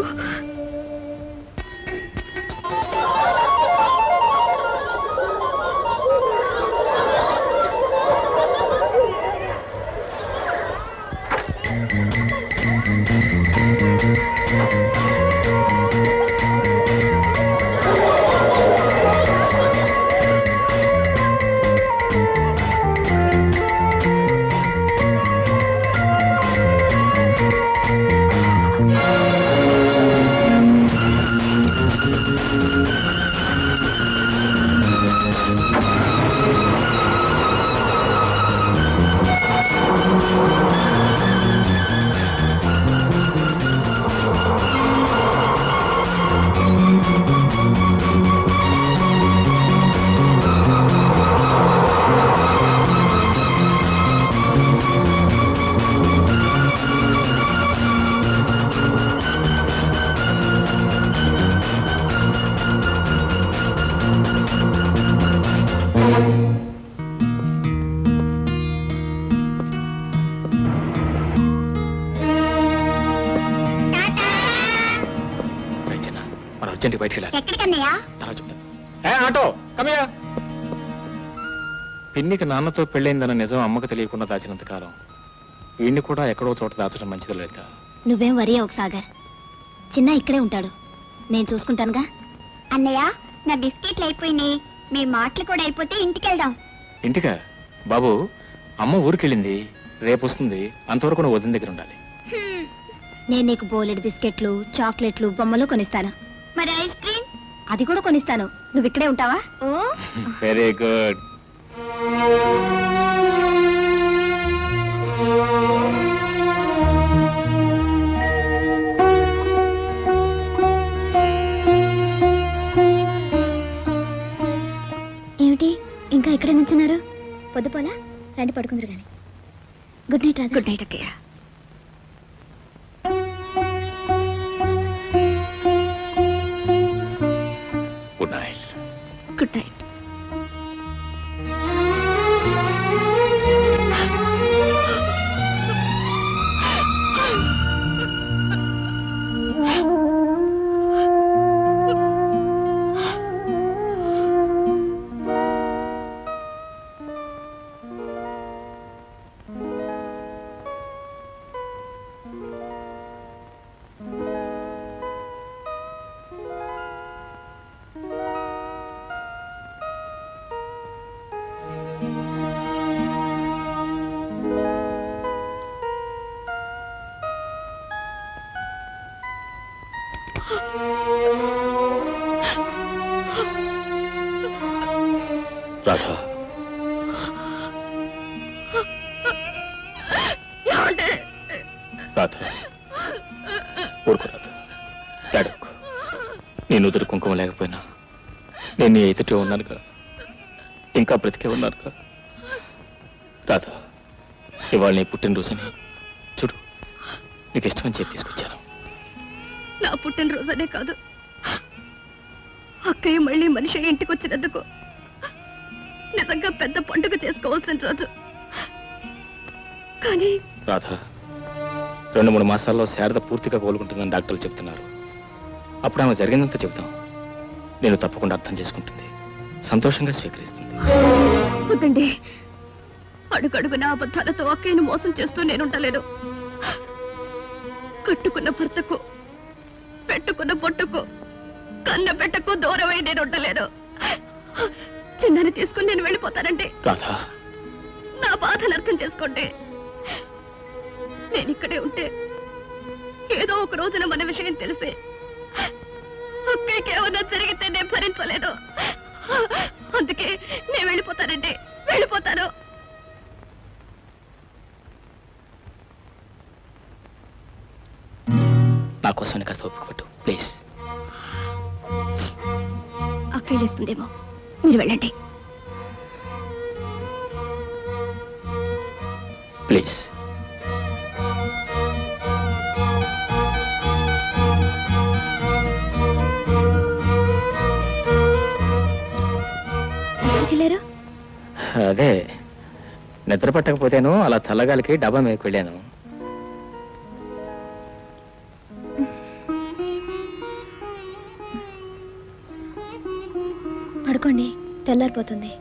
మనం అర్జెంట్గా బయటికి వెళ్ళాలి. ఎక్కడికన్నయ్యా? తర్వాత చెప్తాను. ఆటో కమయ్యా. పిన్నికి నాన్నతో పెళ్ళైందన్న నిజం అమ్మకు తెలియకుండా దాచినంత కాలం వీడిని కూడా ఎక్కడో చోట దాచడం మంచిది లలిత. నువ్వేం వరి అవ్వకు సాగర్ చిన్న ఇక్కడే ఉంటాడు నేను చూసుకుంటానుగా. అన్నయ్య నా బిస్కెట్లు అయిపోయినాయి, మీ మాటలు కూడా అయిపోతే ఇంటికి వెళ్దాం. ఇంటికా? బాబు అమ్మ ఊరికెళ్ళింది, రేపు వస్తుంది, అంతవరకు నువ్వు వదిన దగ్గర ఉండాలి. నేను నీకు బోలెడు బిస్కెట్లు చాక్లెట్లు బొమ్మలు కొనిస్తాను. మరి ఐస్ క్రీమ్? అది కూడా కొనిస్తాను. నువ్వు ఇక్కడే ఉంటావా? Oh very good. ఏమిటి ఇంకా ఇక్కడే నుంచున్నారు? పొద్దుపోలా రండి పడుకుందరు గాని. Good night Radha. Good night అక్కయ్య. Good night. Good night. Radha, Radha ఊరుకో రాధా, ఏడవకు. నీ నుదురు కుంకుమ లేకపోయినా నేను నీ ఎదుటే ఉన్నానుగా, ఇంకా బ్రతికే ఉన్నానుగా. రాధా, ఇవాళ నీ పుట్టినరోజుని చూడు, నీకు ఇష్టమని చెప్పి తీసుకొచ్చాను. నా పుట్టినరోజనే కాదు, అక్కయ్య మళ్ళీ మనిషి ఇంటికి వచ్చినందుకు నిజంగా పెద్ద పండుగ చేసుకోవాల్సిన రోజు. కానీ రాధా, 2-3 మాసాల్లో శారద పూర్తిగా కోలుకుంటుందని డాక్టర్లు చెప్తున్నారు. అప్పుడు ఆమె జరిగిందంతా చెబుతాం. నేను తప్పకుండా అర్థం చేసుకుంటుంది, సంతోషంగా స్వీకరిస్తుంది. వద్దండి, అడుగడుగున అబద్ధాలతో అక్కయ్యను మోసం చేస్తూ నేనుంటలేను. కట్టుకున్న భర్తకు, పెట్టుకున్న పొట్టుకు, కన్న పెట్టకు దూరమై నేను ఉండలేను. చిన్నని తీసుకుని నేను వెళ్ళిపోతానండి. రాధా, నా బాధను అర్థం చేసుకోండి. నేను ఇక్కడే ఉంటే ఏదో ఒక రోజున మన విషయం తెలిసి అక్కడికి ఏమన్నా జరిగితే నేను భరించలేను. అందుకే నేను వెళ్ళిపోతానండి, వెళ్ళిపోతాను. నా కోసం కాస్త ఒప్పుకోట్టు ప్లీజ్. అక్కలేస్తుందేమో, మీరు వెళ్ళండి ప్లీజ్. వెళ్ళారు? అదే నిద్ర పట్టకపోతేను అలా చల్లగాలికి డబ్బా మీదకి వెళ్ళాను. పడుకోండి, తెల్లారిపోతుంది.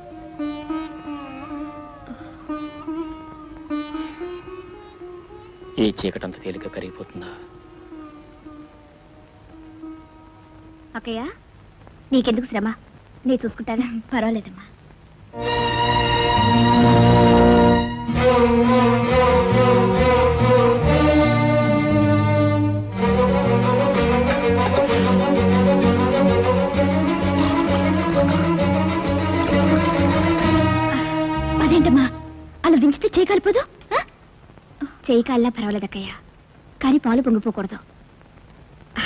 ఈ చీకటంత తేలిక కరిగిపోతుందా? అక్కయ్య, నీకెందుకు శ్రమ, నేను చూసుకుంటాగా. పర్వాలేదమ్మా. అదేంటమ్మా అలా దించితే చేయి కాలిపోదు? చేయి కాలినా పర్వాలేదక్కయ్య, కానీ పాలు పొంగిపోకూడదు.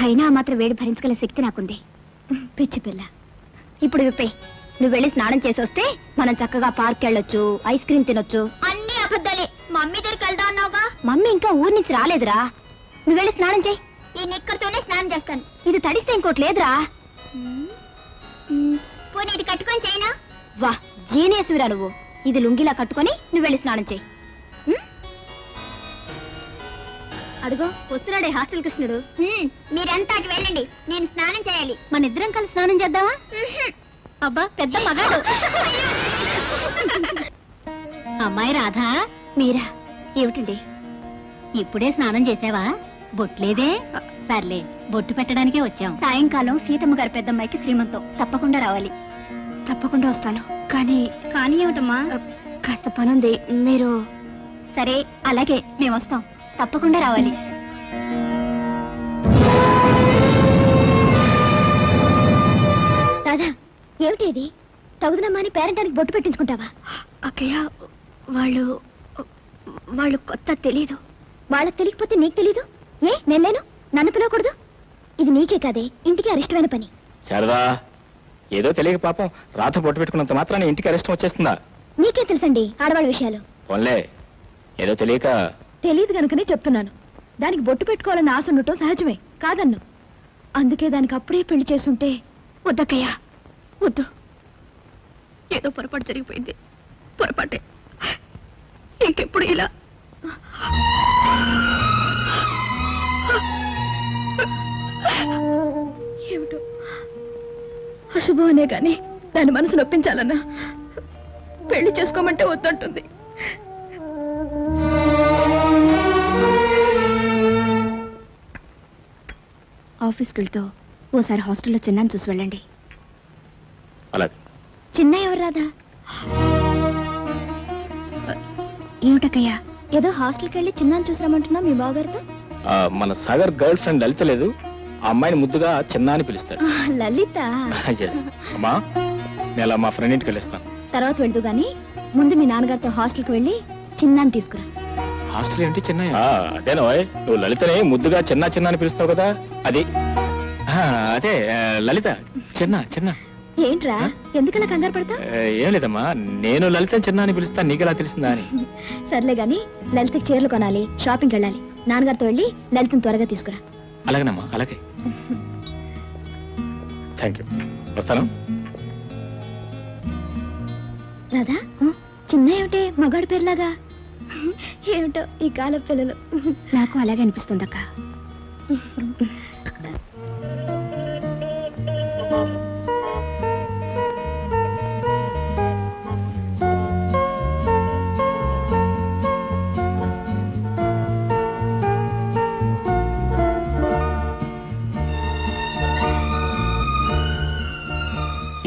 అయినా ఆ మాత్రం వేడి భరించగల శక్తి నాకుంది. పిచ్చి పిల్ల, ఇప్పుడు విప్పే. నువ్వు వెళ్ళి స్నానం చేసి వస్తే మనం చక్కగా పార్క్ వెళ్ళొచ్చు, ఐస్ క్రీమ్ తినొచ్చు. అన్ని అబద్ధాలే. మమ్మీ దగ్గరికి వెళ్దా అన్నావుగా. మమ్మీ ఇంకా ఊరి నుంచి రాలేదురా. నువ్వు వెళ్ళి స్నానం చేయి. ఈ నిక్కర్తోనే స్నానం చేస్తాను. ఇది తడిస్తే ఇంకోటి లేదురా. పోనీ ఇది కట్టుకొని చేయనా? వా, జీనియస్విరా నువ్వు. ఇది లుంగిలా కట్టుకొని నువ్వు వెళ్ళి స్నానం చేయి. అదిగో వస్తున్నాడే హాస్టల్ కృష్ణుడు. మీరంతా అటు వెళ్ళండి, నేను స్నానం చేయాలి. మన ఇద్దరం కలిసి స్నానం చేద్దామా? అబ్బా, పెద్ద మగాడు. అమ్మాయి రాధా, మీరా? ఏమిటండి, ఇప్పుడే స్నానం చేసావా? బొట్లేదే? సర్లే, బొట్టు పెట్టడానికే వచ్చాం. సాయంకాలం సీతమ్మ గారి పెద్దమ్మాయికి శ్రీమంతం, తప్పకుండా రావాలి. తప్పకుండా వస్తాను. కానీ ఏమిటమ్మా? కాస్త పనుంది. మీరు? సరే, అలాగే, మేము వస్తాం. తప్పకుండా రావాలి. రాధా, ఏమిటి ఇది? తగుదనమ్మా అని పేరెంటానికి బొట్టు పెట్టించుకుంటావా? అక్కయ్య, వాళ్ళు కొత్త తెలీదు. వాళ్ళకి తెలియకపోతే నీకు తెలీదు? ఏ, నేను లేను, నన్ను పిలవకూడదు? ఇది నీకే కాదే, ఇంటికి అరిష్టమైన పని. శారదా, ఏదో తెలియక పాపం రాత పొట్టు పెట్టుకున్నంత మాత్రాన్ని ఇంటికి అరెస్ట్ వచ్చేస్తుందా? నీకే తెలుసండి ఆడవాళ్ళ విషయాలు. పోన్లే, ఏదో తెలియక. తెలియదు కనుకనే చెప్తున్నాను. దానికి బొట్టు పెట్టుకోవాలన్న ఆశ ఉండటం సహజమే, కాదన్ను. అందుకే దానికి అప్పుడే పెళ్లి చేసుంటే. వద్దక్కయ్యా, వద్దు. ఏదో పొరపాటు జరిగిపోయింది, పొరపాటే. ఇంకెప్పుడు ఇలా. ఏమిటో అశుభం అనే గాని దాని మనసు నొప్పించాలన్నా పెళ్లి చేసుకోమంటే వద్దంటుంది. ఆఫీస్కి వెళ్తూ ఓసారి హాస్టల్లో చిన్నాన్ని చూసి వెళ్ళండి. అలాగే. చిన్న ఎవరు రాదా? ఏమిటక్కయ్యా, ఏదో హాస్టల్కి వెళ్ళి చిన్నాన్ని చూసిరామంటున్నా మీ బావగారితో? మన సాగర్ గర్ల్ ఫ్రెండ్ లలిత లేదు, ఆ అమ్మాయిని ముద్దుగా చిన్న అని పిలుస్తారు. లలిత? Yes. అమ్మా, నేను అలా మా ఫ్రెండ్ ఇంటికి వెళ్ళిస్తాను. తర్వాత వెళ్తూ గాని ముందు మీ నాన్నగారితో హాస్టల్కి వెళ్ళి చిన్నాన్ని తీసుకురా. హాస్టల్ ఏంటి చిన్న? అదేనో, నువ్వు లలితని ముద్దుగా చిన్న చిన్న అని పిలుస్తావు కదా, అది. అదే లలిత, చిన్న చిన్న. ఏంట్రా, ఎందుకలా కంగారు పడతా? ఏం లేదమ్మా, నేను లలితని చిన్న అని పిలుస్తాను, నీకెలా తెలిసిందా అని. సర్లే గాని లలితకి చీరలు కొనాలి, షాపింగ్కి వెళ్ళాలి. నాన్నగారితో వెళ్ళి లలితని త్వరగా తీసుకురా. అలాగేనమ్మా, అలాగే. థ్యాంక్ యూ, వస్తాను. రాధా, చిన్న ఏమిటే మగాడి పేరులాగా? ఏమిటో ఈ కాల పిల్లలు. నాకు అలాగే అనిపిస్తుందక్క.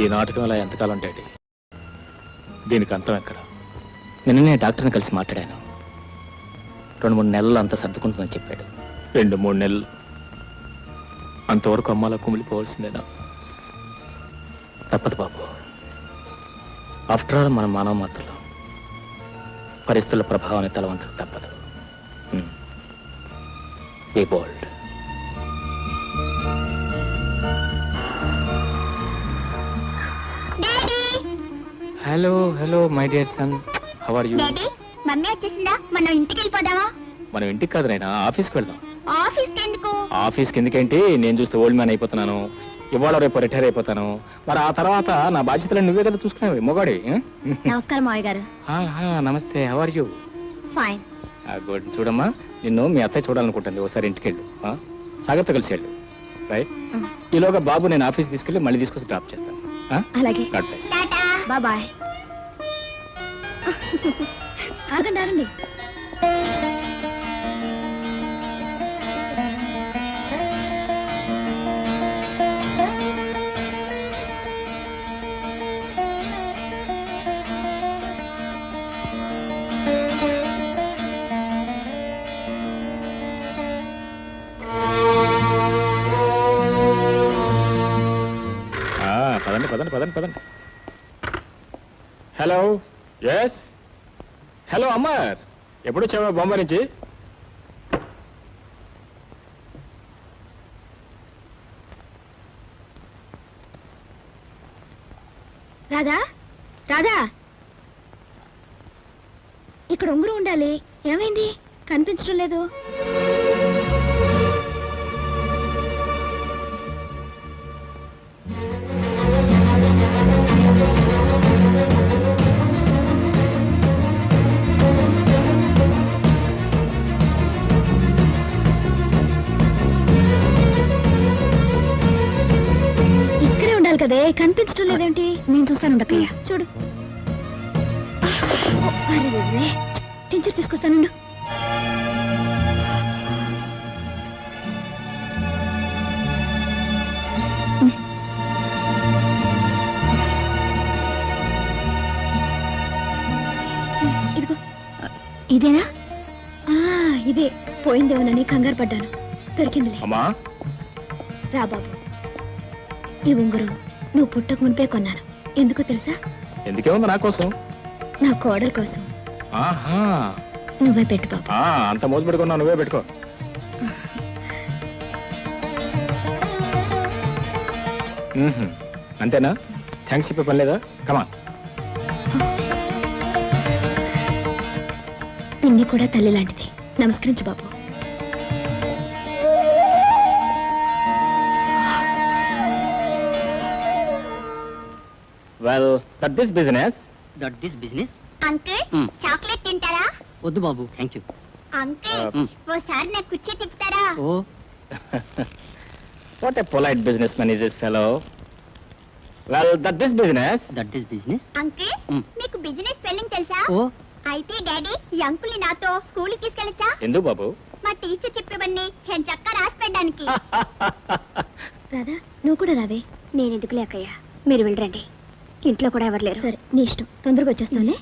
ఈ నాటకం అలా ఎంతకాలం డాడీ? దీనికి అంతం ఎక్కడ? నిన్ననే డాక్టర్ని కలిసి మాట్లాడాను. 2-3 నెలలు అంతా సర్దుకుంటుందని చెప్పాడు. 2-3 నెలలు అంతవరకు అమ్మాలా కుమిలిపోవాల్సిందేనా? తప్పదు బాబు. ఆఫ్టర్ ఆల్ మన మానవ మాత్రలు పరిస్థితుల ప్రభావాన్ని తలవంచక తప్పదు. Be bold. Hello hello my dear son, how are you? Daddy, mummy వచ్చేసిందా? మనం ఇంటికి వెళ్ళిపోదామా? మనం ఇంటికి కాదు నాయనా, ఆఫీస్కి వెళ్దాం. ఆఫీస్ ఎందుకు? ఆఫీస్కి ఎందుకేంటి, నేను చూస్తే ఓల్డ్ మ్యాన్ అయిపోతున్నాను. ఇవాళ రేపు రిటైర్ అయిపోతాను. మరి ఆ తర్వాత నా బాధ్యతలు నువ్వే కదా చూసుకునేవి మొగాడి. నమస్కారం మావయ్య గారు. నమస్తే, how are you? Fine. Good. చూడమ్మా, నిన్ను మీ అత్తయ్య చూడాలనుకుంటుంది. ఒకసారి ఇంటికి వెళ్ళు, సాగర్తో కలిసి వెళ్ళు. రైట్. ఈలోగా బాబు నేను ఆఫీస్ తీసుకెళ్ళి మళ్ళీ తీసుకొచ్చి డ్రాప్ చేస్తాను. అలాగే. God bless. బాయ్. ఆగండి ఆగండి. పదండి పదండి పదండి పదండి. హలో. ఎస్. హలో అమ్మర్, ఎప్పుడు వచ్చావా బొంబాయి నుంచి? రాధా రాధా, ఇక్కడ ఉంగరం ఉండాలి. ఏమైంది? కనిపించడం లేదు. ఇక్కడే ఉండాలి కదే, కనిపించడం లేదేంటి? నేను చూస్తాను ఉండకయ్య. చూడు. టీచర్ తీసుకొస్తాను. ఇదిగో. ఇదేనా? ఇదే. పోయిందేమోనని కంగారు పడ్డాను. దొరికిందిలే. అమ్మా, రా బాబు. ఈ ఉంగరం నువ్వు పుట్టక మునిపే కొన్నాను. ఎందుకో తెలుసా? ఎందుకే ఉంది నా కోసం? నా కోడల కోసం. ఆహా, నువ్వే పెట్టు బాబు. అంత మోజు పెట్టుకున్నా, నువ్వే పెట్టుకో. అంతేనా? థ్యాంక్స్ చెప్పే పని లేదా? కమా. పిన్ని కూడా తల్లి లాంటిది. నమస్కరించు బాబు. Well, that this business. Uncle chocolate తింటారా? వద్దు బాబు, థ్యాంక్ యూ. అంకుల్ ఓసారి నాకు కుర్చీ తిప్పుతారా? ఓ, What a polite businessman is this fellow. Well, that this business. That is business. Uncle మీకు బిజినెస్ స్పెల్లింగ్ తెలుసా? ఓ, అయితే డాడీ ఈ అంకుల్ ని నాతో స్కూల్ కి తీసుకెళ్ళచ్చా? ఎందుకు బాబు? మా టీచర్ చెప్పేవన్నీ నేను చక్కగా రాసి పెట్టడానికి. రాధా, నువ్వు కూడా రావే. నేను ఎందుకు లేకయ్యా, మీరు వెళ్ళరండి. ఇంట్లో కూడా ఎవరు లేరు. సరే, నీ ఇష్టం. తొందరగా వచ్చేస్తానే.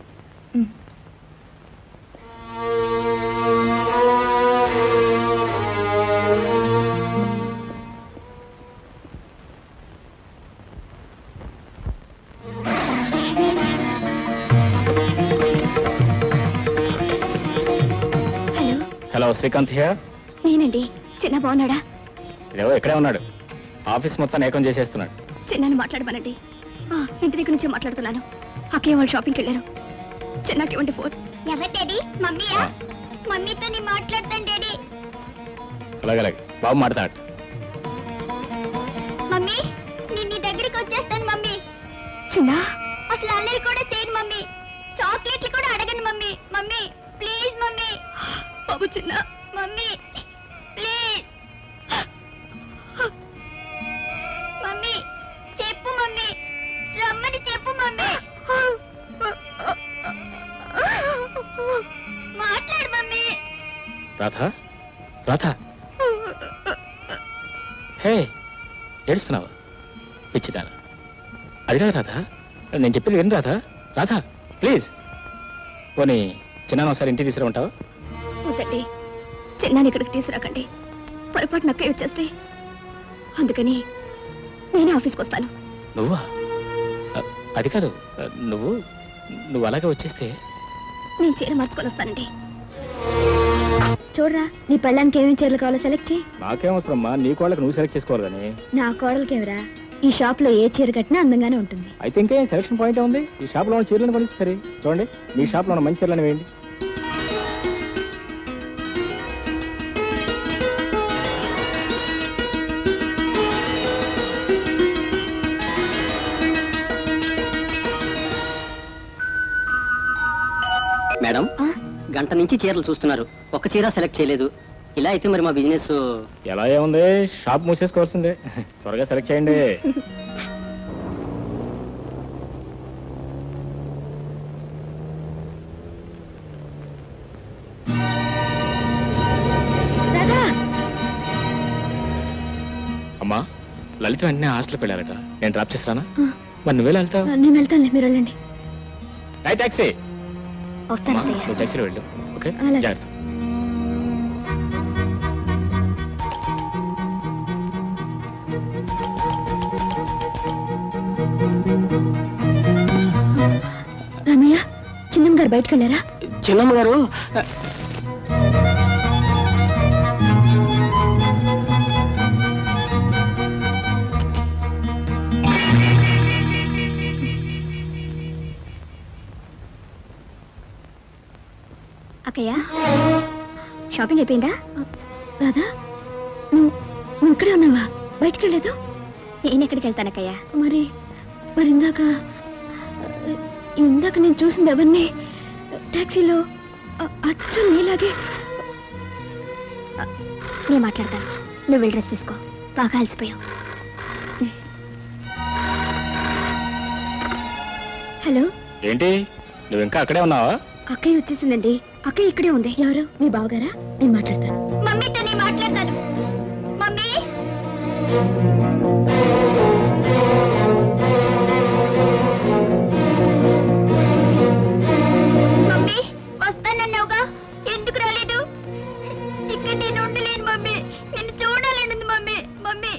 హలో. Hello, Srikanth here. నేనండి. చిన్న బాగున్నాడా? ఇదేవో ఇక్కడే ఉన్నాడు. ఆఫీస్ మొత్తం ఏకం చేసేస్తున్నాడు. చిన్నాని మాట్లాడమనండి. ఇంటి దగ్గర నుంచి మాట్లాడుతున్నాను. అక్కయ్య వాళ్ళు షాపింగ్కి వెళ్ళారు. చిన్నాకి ఇవ్వండి ఫోన్. ఎవరు డాడీ? మమ్మీయా? మమ్మీతో నేను మాట్లాడతాను డాడీ. అలాగే బాబు మాట్లాడు. మమ్మీ నేను నీ దగ్గరికి వచ్చేస్తాను మమ్మీ. చిన్న, అసలు అల్లరి కూడా చేయను మమ్మీ. చాక్లెట్లు కూడా అడగను మమ్మీ. Mummy please mummy. బాబు చిన్న. Mummy please. మమ్మీ చెప్పు మమ్మీ, రమ్మని చెప్పు మమ్మీ. మాట్లాడు మమ్మీ. రాధా, రాధా, హే, ఏడుస్తున్నావా? పిచ్చిదానా. అది కాదు రాధా, నేను చెప్పేది విను రాధా. రాధా ప్లీజ్. పోనీ చిన్న ఒకసారి ఇంటికి తీసుకురామంటావా? వద్దండి, చిన్నాని ఇక్కడికి తీసుకురాకండి. పొరపాటు నక్కయ్య వచ్చేస్తే. అందుకని నేను ఆఫీస్కి వస్తాను. నువ్వా? అది కాదు, నువ్వు నువ్వు అలాగే వచ్చేస్తే. నేను చీర మార్చుకొని వస్తానండి. చూడరా, నీ పెళ్ళానికి ఏమేమి చీరలు కావాలో సెలెక్ట్ చేయి. నాకేం అవసరమ్మా, నీ కోళ్ళకి నువ్వు సెలెక్ట్ చేసుకోవాలి కానీ. నా కోడలికి ఎవరా? ఈ షాప్ లో ఏ చీర కట్టినా అందంగానే ఉంటుంది. అయితే ఇంకేం సెలక్షన్ పాయింట్ ఉంది. ఈ షాప్లో ఉన్న చీరలను కొనిస్తే సరే. చూడండి, మీ షాప్లో ఉన్న మంచి చీరలను వేయండి. మేడం ఆ? గంట నుంచి చీరలు చూస్తున్నారు, ఒక్క చీర సెలెక్ట్ చేయలేదు. ఇలా అయితే మరి మా బిజినెస్ ఎలా ఏముంది, షాప్ మూసేసుకోవాల్సిందే. త్వరగా సెలెక్ట్ చేయండి. రాధా, అమ్మా, లలిత వెంటనే హాస్టల్కి వెళ్ళారట. నేను డ్రాప్ చేసిరానా? మరి నువ్వే వెళ్తావు. నేను వెళ్తానులే, మీరు వెళ్ళండి. టాక్సీ. వస్తాను అత్తయ్య. నువ్వు టాక్సీలో వెళ్ళు. ఓకే, అలాగే. జాగ్రత్త. రామయ్య, చిన్నమ్మ గారు బయటకు వెళ్ళారా? చిన్నమ్మ గారు అక్కయ్య, షాపింగ్ అయిపోయిందా? రాధా, నువ్వు ఇక్కడే ఉన్నావా? బయటికి వెళ్ళలేదు? నేను ఎక్కడికి వెళ్తానక్కయ్య. మరి మరి ఇందాక నేను చూసింది ఎవరిని? టాక్సీలో అచ్చు నీలాగే. నేను మాట్లాడతాను, నువ్వు వెళ్ళి డ్రెస్ తీసుకో, బాగా అలసిపోయావు. హలో, ఏంటి నువ్వు ఇంకా అక్కడే ఉన్నావా? అక్కయ్య వచ్చేసిందండి. అక్కయ్య ఇక్కడే ఉంది. ఎవరు? మీ బావగారా? నేను మాట్లాడతాను. మమ్మీతో నేను మాట్లాడతాను. మమ్మీ మమ్మీ వస్తానన్నావుగా, ఎందుకు రాలేదు? ఇక్కడ నేను ఉండలేను మమ్మీ, నిన్ను చూడాలనుంది mummy. Mummy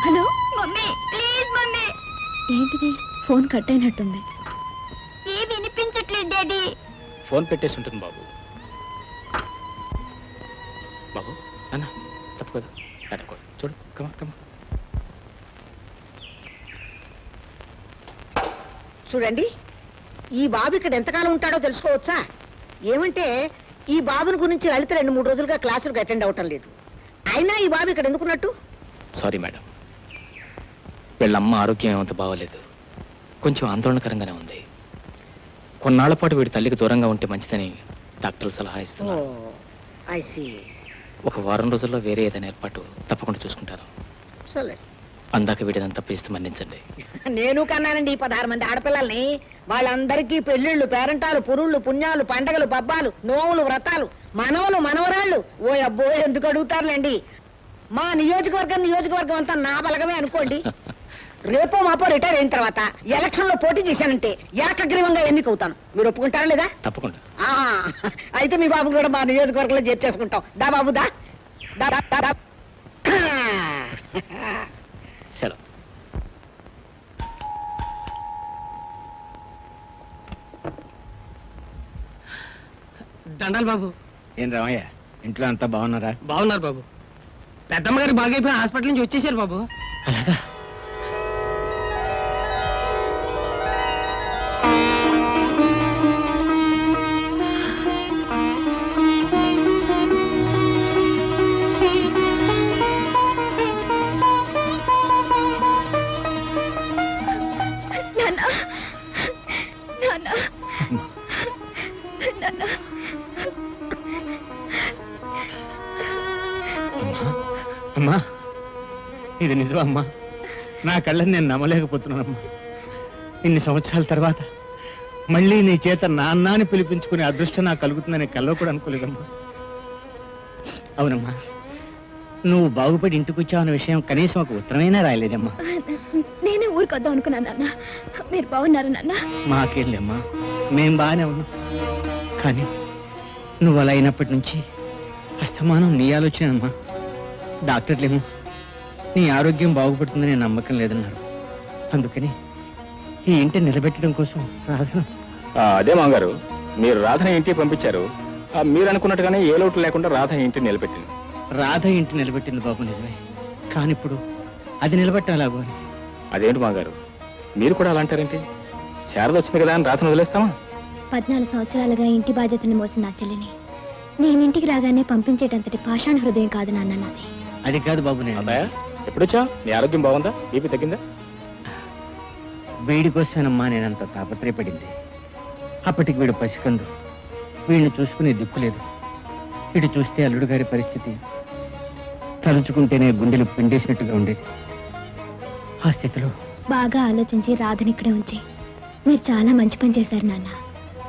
hello, mummy please mummy. ఏంటిది? ఫోన్ కట్ అయినట్టుంది. ఏ వినిపించట్లేదు డాడీ. ఫోన్ పెట్టేసి ఉంటుంది బాబు. బాబు అన్న తప్పుకోదు. చూడు, కమా కమా. చూడండి, ఈ బాబు ఇక్కడ ఎంతకాలం ఉంటాడో తెలుసుకోవచ్చా? ఏమంటే ఈ బాబుని గురించి లలిత 2-3 రోజులుగా క్లాసులకు అటెండ్ అవటం లేదు. అయినా ఈ బాబు ఇక్కడ ఎందుకున్నట్టు? సారీ మేడం, వీళ్ళమ్మ ఆరోగ్యం ఏమంత బాగోలేదు. కొంచెం ఆందోళనకరంగానే ఉంది. కొన్నాళ్ల పాటు వీడి తల్లికి దూరంగా ఉంటే మంచిదని డాక్టర్లు సలహా ఇస్తున్నారు. I see. ఒక వారం రోజుల్లో వేరే ఏదైనా ఏర్పాటు తప్పకుండా చూసుకుంటాను. సరే, అందాక వీడినంత ప్లేస్తే మన్నించండి. నేను కన్నానండి ఈ 16 మంది ఆడపిల్లల్ని. వాళ్ళందరికీ పెళ్లిళ్ళు, పేరంటాలు, పురుళ్ళు, పుణ్యాలు, పండగలు, పబ్బాలు, నోములు, వ్రతాలు, మనవలు, మనవరాళ్ళు. ఓ అబ్బో, ఎందుకు అడుగుతారులేండి. మా నియోజకవర్గం అంతా నా బలగమే అనుకోండి. రేపో మాపో రిటైర్ అయిన తర్వాత ఎలక్షన్ లో పోటీ చేశానంటే ఏకగ్రీవంగా ఎన్నికవుతాను. మీరు ఒప్పుకుంటారా లేదా? తప్పకుండా. అయితే మీ బాబు కూడా మా నియోజకవర్గంలో చేర్చేసుకుంటాం. దా బాబు దా. సెలవు. దండాలు బాబు. ఏం రామయ్య, ఇంట్లో అంతా బాగున్నారా? బాగున్నారు బాబు. పెద్దమ్మ గారు బాగైపోయి హాస్పిటల్ నుంచి వచ్చేసారు బాబు. అమ్మా, ఇది నిజమమ్మా? నా కళ్ళని నేను నమ్మలేకపోతున్నానమ్మా. ఇన్ని సంవత్సరాల తర్వాత మళ్ళీ నీ చేత నాన్నని పిలిపించుకునే అదృష్టం నాకు కలుగుతుందని కల్లో కూడా అనుకోలేదమ్మా. అవునమ్మా, నువ్వు బాగుపడి ఇంటికి వచ్చావన్న విషయం కనీసం ఒక ఉత్తరమైనా రాయలేదమ్మా. నేనే ఊరికొద్దాం అనుకున్నాను నాన్న. మీరు బాగున్నారు నాన్న? మాకేంలేమ్మా, మేం బాగానే ఉన్నాం. కానీ నువ్వు అలా అయినప్పటి నుంచి అస్తమానం నీ ఆలోచనమ్మా. డాక్టర్లేమో నీ ఆరోగ్యం బాగుపడుతుందనే నమ్మకం లేదన్నారు. అందుకని ఈ ఇంటిని నిలబెట్టడం కోసం రాధన. అదే మామగారు, మీరు రాధన ఇంటికి పంపించారు. మీరు అనుకున్నట్టుగానే ఏ లోటు లేకుండా రాధ ఇంటిని నిలబెట్టింది. రాధ ఇంటి నిలబెట్టింది బాబు, నిజమే. కానీ ఇప్పుడు అది నిలబెట్టాలాగో అని. అదేంటి మామగారు, మీరు కూడా అలా అంటారేంటి? శారద వచ్చింది కదా అని రాధను వదిలేస్తామా? 14 సంవత్సరాలుగా ఇంటి బాధ్యతని మోసిన నా చెల్లిని నేను ఇంటికి రాగానే పంపించేటంతటి పాషాణ హృదయం కాదు నాన్న నాది. అది కాదు బాబు. నేను ఎప్పుడొచ్చా? నీ ఆరోగ్యం బాగుందా? బీపీ తగ్గిందా? వీడి కోసమేనమ్మా నేనంత తాపత్రయపడింది. అప్పటికి వీడు పసికందు, వీడిని చూసుకునే దిక్కులేదు. ఇటు చూస్తే అల్లుడు గారి పరిస్థితి తలుచుకుంటేనే గుండెలు పిండేసినట్టుగా ఉండేది. ఆ స్థితిలో బాగా ఆలోచించి రాధని ఇక్కడే ఉంచి మీరు చాలా మంచి పని చేశారు నాన్న.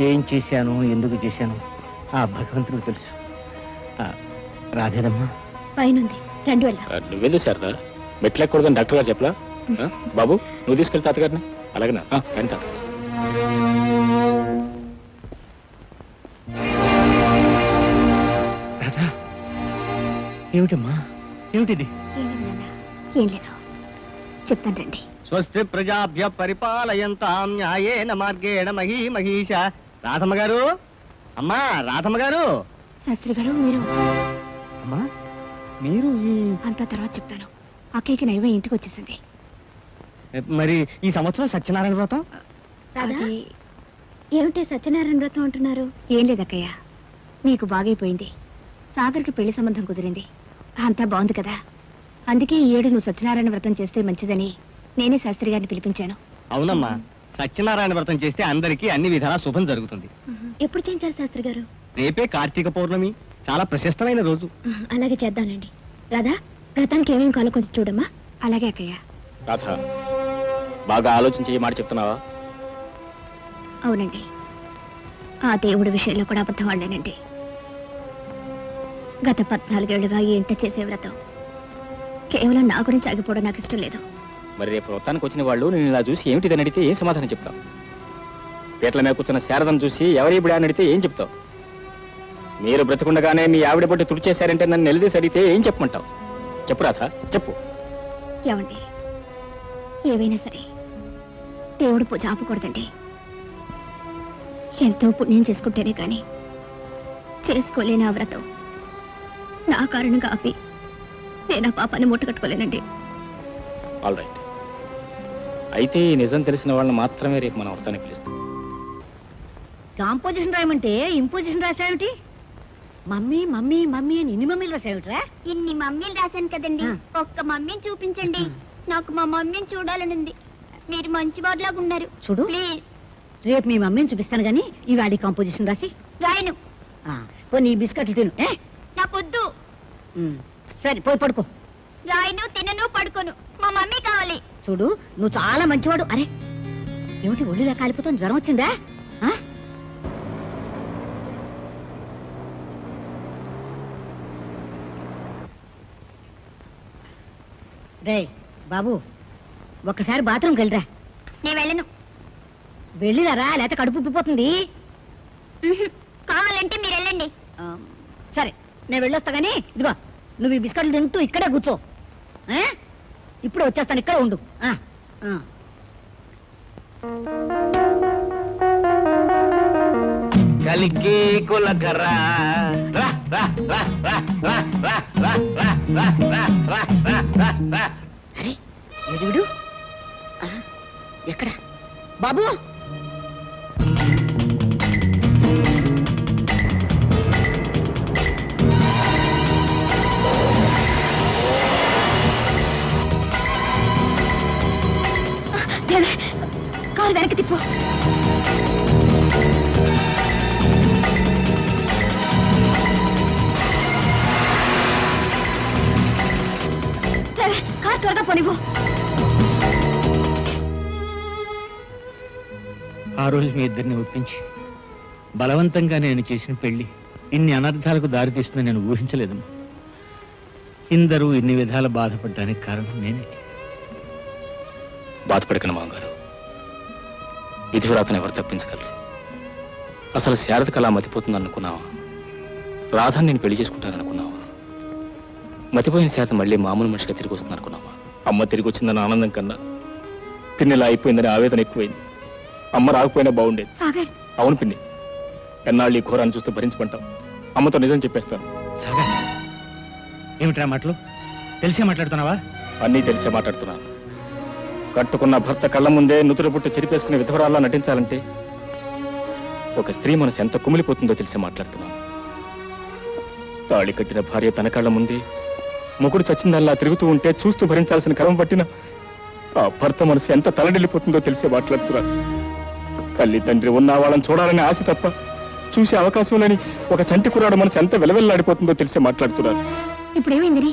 ఏం చేశాను, ఎందుకు చేశాను ఆ భగవంతుడికి తెలుసు. రాధేదమ్మా పైనుంది, రండి వెళ్దాం. నువ్వేందు శారదా మెట్లెక్కకూడదని డాక్టర్ గారు చెప్పలా? బాబు నువ్వు తీసుకెళ్తా తాతగారిని. అలాగేనా? రండి తాత. రాధా, ఏమిటమ్మా, ఏమిటిది? ఏం లేదు నాన్న, ఏం లేదు, చెప్తాను రండి. స్వస్తి ప్రజాభ్య పరిపాలయంతాం న్యాయేన మార్గేణ మహీమహీష. రాధమ్మ గారు, అమ్మా రాధమ్మ గారు. శాస్త్రి గారు, మీరు అమ్మా, మీరు అంతా తర్వాత చెప్తాను. అక్కయ్యకి నైవే ఇంటికి వచ్చేసింది. మరి ఈ సంవత్సరం సత్యనారాయణ వ్రతం? అది ఏమిటి సత్యనారాయణ వ్రతం అంటున్నారు? ఏం లేదు అక్కయ్య, నీకు బాగైపోయింది. సాగర్కి పెళ్లి సంబంధం కుదిరింది, అంతా బాగుంది కదా. అందుకే ఈ ఏడు నువ్వు సత్యనారాయణ వ్రతం చేస్తే మంచిదని నేనే శాస్త్రి గారిని పిలిపించాను. అవునమ్మా, సత్యనారాయణ వ్రతం చేస్తే అందరికీ అన్ని విధాలా శుభం జరుగుతుంది. ఎప్పుడు చేయించాలి శాస్త్రి గారు? రేపే కార్తీక పౌర్ణమి, చాలా ప్రశస్తమైన రోజు. అలాగే చేద్దానండి. రాధా, వ్రతానికి ఏమేమి కాలో కొంచెం చూడమ్మా. అలాగే అక్కయ్య. రాధ, బాగా ఆలోచించి ఈ మాట చెప్తున్నావా? అవునండి, ఆ దేవుడి విషయంలో కూడా అబద్ధం ఆడానండి. గత 14 ఏళ్లుగా ఈ ఇంట చేసే వ్రతం కేవలం నా గురించి ఆగిపోవడం నాకు ఇష్టం లేదు. మరి రేపు వ్రతానికి వచ్చిన వాళ్ళు నేను ఇలా చూసి ఏమిటిదని అడిగితే ఏం సమాధానం చెప్తావు? పీటల మీద కూర్చున్న శారదను చూసి ఎవరి ఇప్పుడు అని అడిగితే ఏం చెప్తావు? మీరు బ్రతికుండగానే మీ ఆవిడ పట్టి తుడిచేశారంటే నన్ను నిలదీసి అడిగితే ఏం చెప్పమంటావు? చెప్పు రాధ, చెప్పు. ఏమండి, ఏవైనా సరే దేవుడు పూజ ఆపకూడదండి. ఎంతో పుణ్యం చేసుకుంటేనే కానీ చేసుకోలేని ఆ వ్రతం నా కారణంగా ఆపి నేను ఆ పాపాన్ని మూటగట్టుకోలేనండి. ఆల్ రైట్, అయితే ఈ నిజం తెలిసిన వాళ్ళని మాత్రమే రేపు మనం వ్రతానికి పిలుస్తాం. కాంపోజిషన్ రాయమంటే ఇంపోజిషన్ రాసావిటి? మమ్మీ మమ్మీ మమ్మీ అని ఇన్ని మమ్మీలు రాసావిట్రా? ఇన్ని మమ్మీలు రాశాను కదండి, ఒక్క మమ్మీని చూపించండి. నాకు మా మమ్మీని చూడాలనుంది. మీరు మంచి వాడిలాగా ఉన్నారు. చూడు, ప్లీజ్. రేపు మీ మమ్మీని చూపిస్తాను గానీ ఇవాడి కాంపోజిషన్ రాసి. రాయను. పోనీ ఈ బిస్కెట్లు తిను. నాకొద్దు. సరే పోయి పడుకో. రాయను, తినను, పడుకోను. మా మమ్మీ కావాలి. చూడు, నువ్వు చాలా మంచివాడు. అరే ఏమిటి ఒళ్ళులా కాలిపోతాను, జ్వరం వచ్చిందా? రే బాబు, ఒక్కసారి బాత్రూమ్కి వెళ్ళరా. నేను వెళ్ళను. వెళ్ళిరారా, లేకపోతే కడుపు ఉబ్బిపోతుంది. కావాలంటే మీరు వెళ్ళండి. సరే నేను వెళ్ళొస్తా గానీ ఇదిగో నువ్వు ఈ బిస్కెట్లు తింటూ ఇక్కడే కూర్చో. ఇప్పుడు వచ్చేస్తాను, ఇక్కడ ఉండు. కలికి కులకరా అరే ఎదుడు ఎక్కడ బాబు? కారు వెనక్కి తిప్పు. కారు త్వరగా పోనివ్వు. ఆ రోజు మీ ఇద్దరిని ఒప్పించి బలవంతంగా నేను చేసిన పెళ్లి ఇన్ని అనర్థాలకు దారితీస్తుందని నేను ఊహించలేదమ్మా. ఇందరూ ఇన్ని విధాల బాధపడడానికి కారణం నేనే. బాధపడకండి మామగారు, విధివ్రాతను ఎవరు తప్పించగలరు? అసలు శారదకు అలా మతిపోతుంది అనుకున్నావా? రాధాని నేను పెళ్లి చేసుకుంటాను అనుకున్నావా? మతిపోయిన శారద మళ్ళీ మామూలు మనిషిగా తిరిగి వస్తుంది అనుకున్నావా? అమ్మ తిరిగి వచ్చిందని ఆనందం కన్నా పిన్నిలా అయిపోయిందని ఆవేదన ఎక్కువైంది. అమ్మ రాకపోయినా బాగుండేది. అవును పిన్ని, ఎన్నాళ్ళు ఈ ఘోరాన్ని చూస్తూ భరించమంటాం. అమ్మతో నిజం చెప్పేస్తాను. సాగర్, ఏమిట్రా మాటలు? తెలిసే మాట్లాడుతున్నావా? అన్నీ తెలిసే మాట్లాడుతున్నాను. కట్టుకున్న భర్త కళ్ళ ముందే నుతురు పుట్టు చెరిపేసుకునే విధవరాల్లా నటించాలంటే ఒక స్త్రీ మనసు ఎంత కుమిలిపోతుందో తెలిసి మాట్లాడుతున్నాను. తాళి కట్టిన భార్య తన కళ్ళ ముందే ముకుడు చచ్చిందల్లా తిరుగుతూ ఉంటే చూస్తూ భరించాల్సిన క్రమం పట్టిన ఆ భర్త మనసు ఎంత తలడిల్లిపోతుందో తెలిసే మాట్లాడుతున్నాను. తల్లి తండ్రి ఉన్న వాళ్ళని చూడాలని ఆశ తప్ప చూసే అవకాశం లేని ఒక చంటి కుర్రాడు మనసు ఎంత వెలవెల్లాడిపోతుందో తెలిసి మాట్లాడుతున్నారు. ఇప్పుడు ఏమైంది?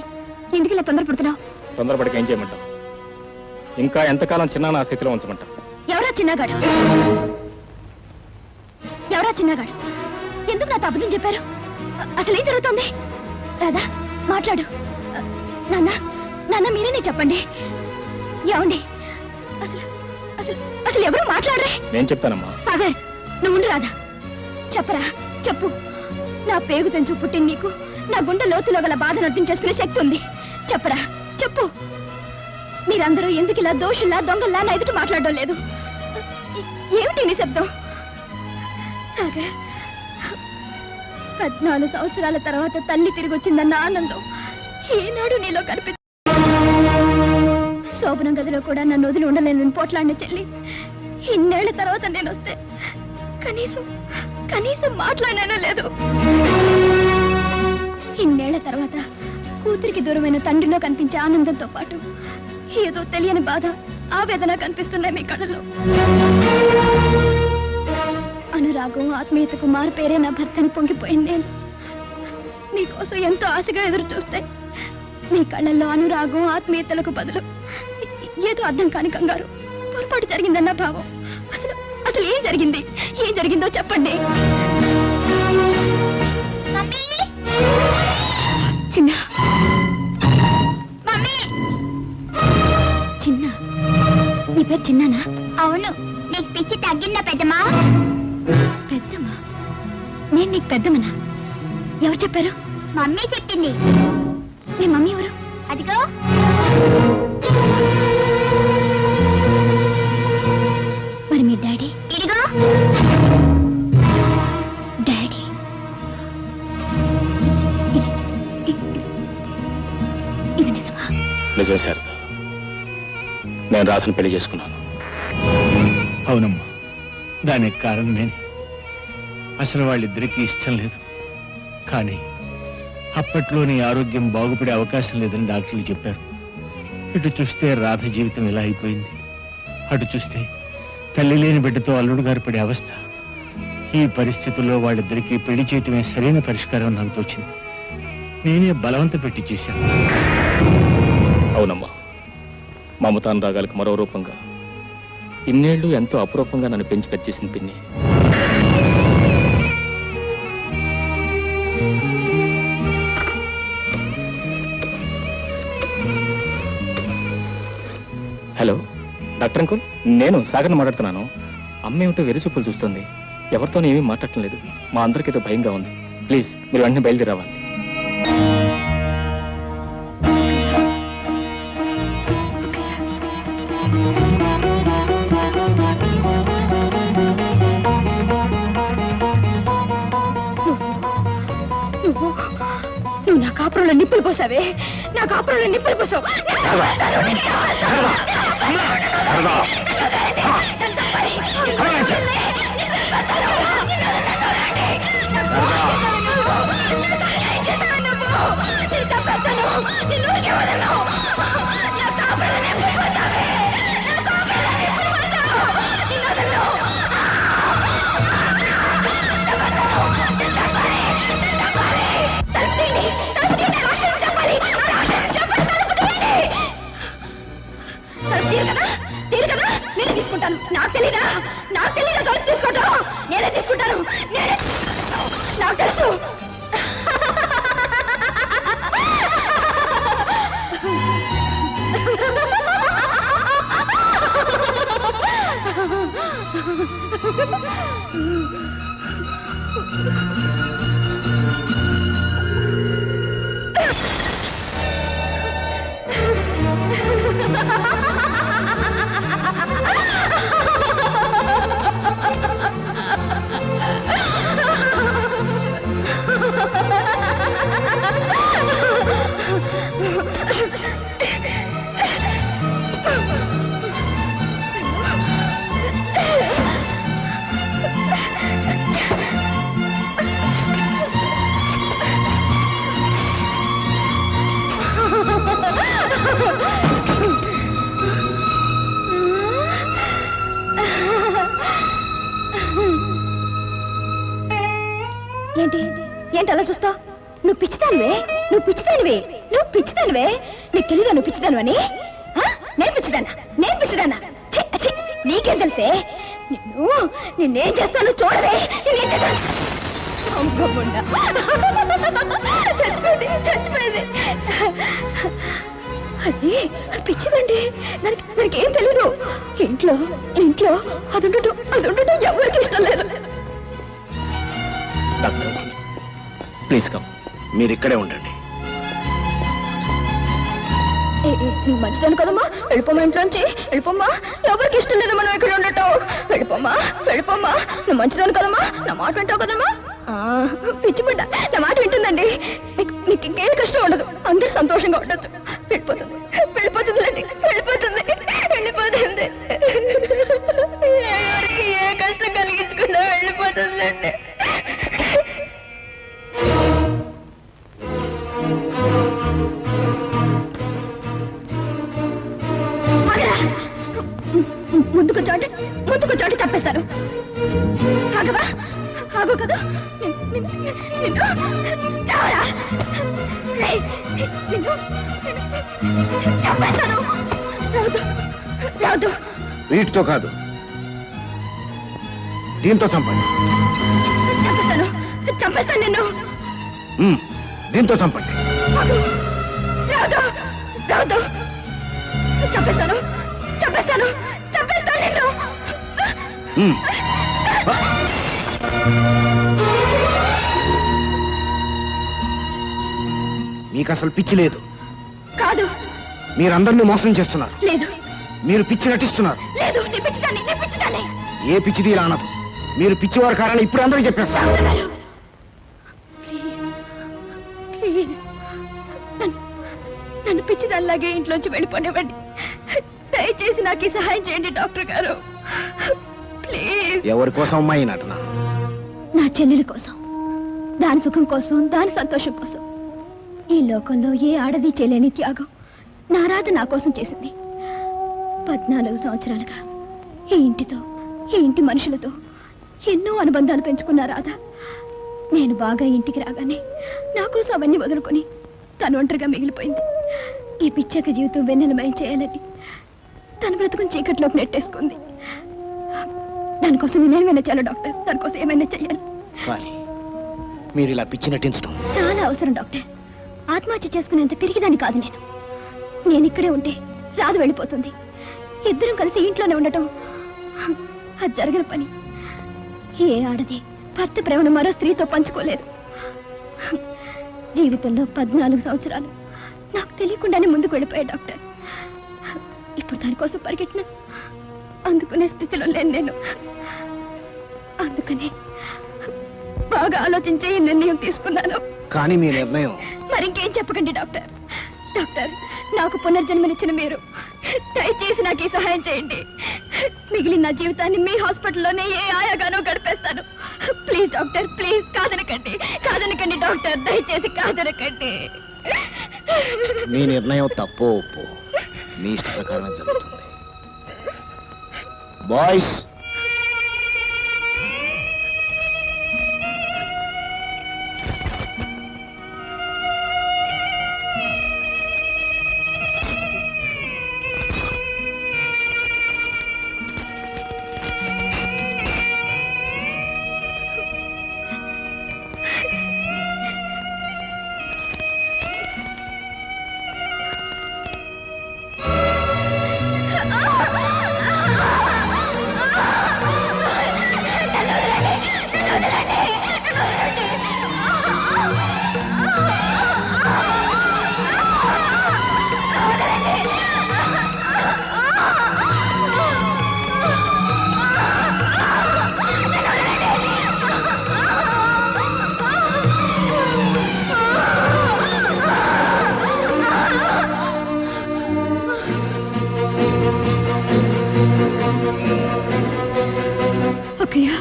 ఎందుకు ఇలా తొందరపడుతున్నావు? తొందరపడికి ఏం చేయమంటావు? ఇంకా ఎంతకాలం చిన్న నా స్థితిలో ఉంచమంటావు? ఎవరా చిన్నగాడు? ఎందుకు నాతో అబద్ధం చెప్పారు? అసలు ఏం జరుగుతుంది? రాధా మాట్లాడు. నాన్న నాన్న మీరేనే చెప్పండి. ఏమండి అసలు అసలు అసలు ఎవరు మాట్లాడరే? నేను చెప్తానమ్మా. సాగర్ నువ్వు ఉండు. రాధా చెప్పరా, చెప్పు. నా పేగు తెంచు పుట్టిన నీకు నా గుండె లోతులో గల బాధను అర్థం చేసుకునే శక్తి ఉంది. చెప్పరా, చెప్పు. మీరందరూ ఎందుకు ఇలా దోషుల్లా దొంగల్లా నా ఎదుట మాట్లాడడం లేదు? ఏమిటి నిశ్శబ్దం? సాగర్ 14 సంవత్సరాల తర్వాత తల్లి తిరిగి వచ్చిందన్న ఆనందం ఏనాడు నీలో కనిపి శోభనం గదిలో కూడా నన్ను వదిలి ఉండలేదని పోట్లాడిన చెల్లి ఇన్నేళ్ల తర్వాత నేను వస్తే కనీసం కనీసం మాట్లాడానో లేదు. ఇన్నేళ్ల తర్వాత కూతురికి దూరమైన తండ్రిలో కనిపించే ఆనందంతో పాటు ఏదో తెలియని బాధ, ఆవేదన కనిపిస్తున్నాయి మీ కళ్ళలో. అనురాగం, ఆత్మీయతకు మారు పేరే నా భర్తని పొంగిపోయింది నేను. మీకోసం ఎంతో ఆశగా ఎదురు చూస్తే మీ కళ్ళల్లో అనురాగం, ఆత్మీయతలకు బదులు ఏదో అర్థం కాని కంగారు, పొరపాటు జరిగిందన్న భావం. అసలు అసలు ఏం జరిగింది? ఏం జరిగిందో చెప్పండి. చిన్న చిన్న నీ పేరు చిన్నానా? అవును. నీకు పిచ్చి తగ్గిందా పెద్దమ్మా? పెద్దమ్మా? నేను నీకు పెద్దమ్మనా? ఎవరు చెప్పారు? మమ్మీ చెప్పింది. మీ మమ్మీ ఎవరు? అదిగో. మరి మీ డాడీ? ఇదిగో. డాడీ ఇది నిజమా? నిజం శారద, నేను రాధను పెళ్లి చేసుకున్నాను. అవునమ్మా, దానికి కారణం నేను. అసలు వాళ్ళిద్దరికీ ఇష్టం లేదు. కానీ అప్పట్లో నీ ఆరోగ్యం బాగుపడే అవకాశం లేదని డాక్టర్లు చెప్పారు. ఇటు చూస్తే రాధ జీవితం ఇలా అయిపోయింది, అటు చూస్తే తల్లి లేని బిడ్డతో అల్లుడు గారు పడే అవస్థ. ఈ పరిస్థితుల్లో వాళ్ళిద్దరికీ పెళ్లి చేయటమే సరైన పరిష్కారం నాకు తోచింది. నేనే బలవంత పెట్టి చేశాను. అవునమ్మా, మమతానురాగాలకు మరో రూపంగా ఇన్నేళ్లు ఎంతో అపురూపంగా నన్ను పెంచి పెంచేసింది పిన్ని. హలో డాక్టర్ అంకుల్, నేను సాగర్ని మాట్లాడుతున్నాను. అమ్మ ఏమిటో వెరి చూపులు చూస్తుంది, ఎవరితోనూ ఏమీ మాట్లాడటం లేదు. మా అందరికీ ఏదో భయంగా ఉంది. ప్లీజ్ మీరు వెంటనే బయలుదేరావాలి. నువ్వు నా కాపురంలో నిప్పులు పోసావే, నా కాపురంలో నిప్పులు పోసావు. నేనే తీసుకుంటాను. నాకు తెలీదా? గౌరవం తీసుకోవటం నేనే తీసుకుంటాను. నాకు తెలుసు. ఏంటి అలా చూస్తావు? నువ్వు పిచ్చిదానివే, నువ్వు పిచ్చిదానివే, నువ్వు పిచ్చిదానివే. నీకు తెలియదా నువ్వు పిచ్చిదానివని? నేను పిచ్చిదానా? నేను పిచ్చిదానా? నీకేం తెలిసే? నిన్నేం చేస్తాను చూడవే. నేనేం చేస్తాను? చచ్చిపోయింది, చచ్చిపోయింది. అది పిచ్చిదండి. దానికి ఏం తెలీదు. ఇంట్లో ఇంట్లో అది ఉండటం ఎవరికి ఇష్టం లేదు. Doctor please come. మీరు ఇక్కడే ఉండండి. నువ్వు మంచిదాను కదమ్మా, వెళ్ళిపోమ్మా ఇంట్లోంచి, వెళ్ళిపోమ్మా. ఎవరికి ఇష్టం లేదు మనం ఇక్కడ ఉండటం. వెళ్ళిపోమ్మా, వెళ్ళిపోమ్మా. నువ్వు మంచిదాను కదమ్మా, నా మాట వింటావు కదమ్మా. పిచ్చి బిడ్డ నా మాట వింటుందండి. నీకు ఇంకేం కష్టం ఉండదు, అందరూ సంతోషంగా ఉండొచ్చు. వెళ్ళిపోతుంది, వెళ్ళిపోతుందిలేండి, వెళ్ళిపోతుంది, వెళ్ళిపోతుంది. ఎవరికి ఏ కష్టం కలిగించుకున్నా వెళ్ళిపోతుందిలేండి. ముందుకు చోటు తప్పేస్తాను. ఆగవా? ఆగో కదా. రాదు. వీటితో కాదు, దీంతో చంపండి. చంపేస్తాను నిన్ను. దీంతో చంపండి. రాదు, రాదు. చంపేస్తాను, చంపేస్తాను, చంపేస్తాను నిన్ను. మీకు అసలు పిచ్చి లేదు. కాదు. మీరందరినీ మోసం చేస్తున్నారు. లేదు. మీరు పిచ్చి నటిస్తున్నారు. లేదు, నీ పిచ్చిదాన్ని. ఏ పిచ్చిది ఇలా అనదు. మీరు పిచ్చివారు కారని ఇప్పుడు అందరూ చెప్పేస్తారు. నన్ను పిచ్చిదానిలాగే ఇంట్లోంచి వెళ్ళిపోనివ్వండి. దయచేసి నాకు ఈ సహాయం చేయండి డాక్టర్ గారు, ప్లీజ్. ఎవరి కోసం అమ్మాయి నటన? నా చెల్లెల కోసం, దాని సుఖం కోసం, దాని సంతోషం కోసం. ఈ లోకంలో ఏ ఆడది చేయలేని త్యాగం నా రాధ నా కోసం చేసింది. 14 సంవత్సరాలుగా ఈ ఇంటితో, ఈ ఇంటి మనుషులతో ఎన్నో అనుబంధాలు పెంచుకున్న రాధ నేను బాగా ఇంటికి రాగానే నా కోసం అవన్నీ వదులుకొని తను ఒంటరిగా మిగిలిపోయింది. ఈ పిచ్చక జీవితం వెన్నెలమయం చేయాలని తన బ్రతుకుని చీకట్లోకి నెట్టేసుకుంది. దానికోసం నేనేమైనా చేయాలి డాక్టర్, దానికోసం ఏమైనా చెయ్యాలి. కానీ మీరు ఇలా పిచ్చి నటించడం చాలా అవసరం డాక్టర్. ఆత్మహత్య చేసుకునేంత పిరిగిదాన్ని కాదు నేను. నేను ఇక్కడే ఉంటే రాదు వెళ్ళిపోతుంది. ఇద్దరం కలిసి ఇంట్లోనే ఉండటం అది జరగని పని. ఏ ఆడది భర్త ప్రేమను మరో స్త్రీతో పంచుకోలేదు. జీవితంలో 14 సంవత్సరాలు నాకు తెలియకుండానే ముందుకు వెళ్ళిపోయా డాక్టర్. ఇప్పుడు దానికోసం పరిగెట్టిన అందుకునే స్థితిలో లేను నేను. అందుకని బాగా ఆలోచించే ఈ నిర్ణయం తీసుకున్నాను. కానీ మీ నిర్ణయం మరింకేం చెప్పకండి డాక్టర్. డాక్టర్, నాకు పునర్జన్మనిచ్చిన మీరు దయచేసి నాకు ఈ సహాయం చేయండి. మిగిలిన నా జీవితాన్ని మీ హాస్పిటల్లోనే ఏ ఆయాగానో గడిపేస్తాను. Please doctor, please. కాదనకండి, కాదనకండి డాక్టర్, దయచేసి కాదనకండి. మీ నిర్ణయం తప్పో ఒప్పో మీ ఇష్ట ప్రకారం జరుగుతుంది. బాయ్స్, ఓకేయా?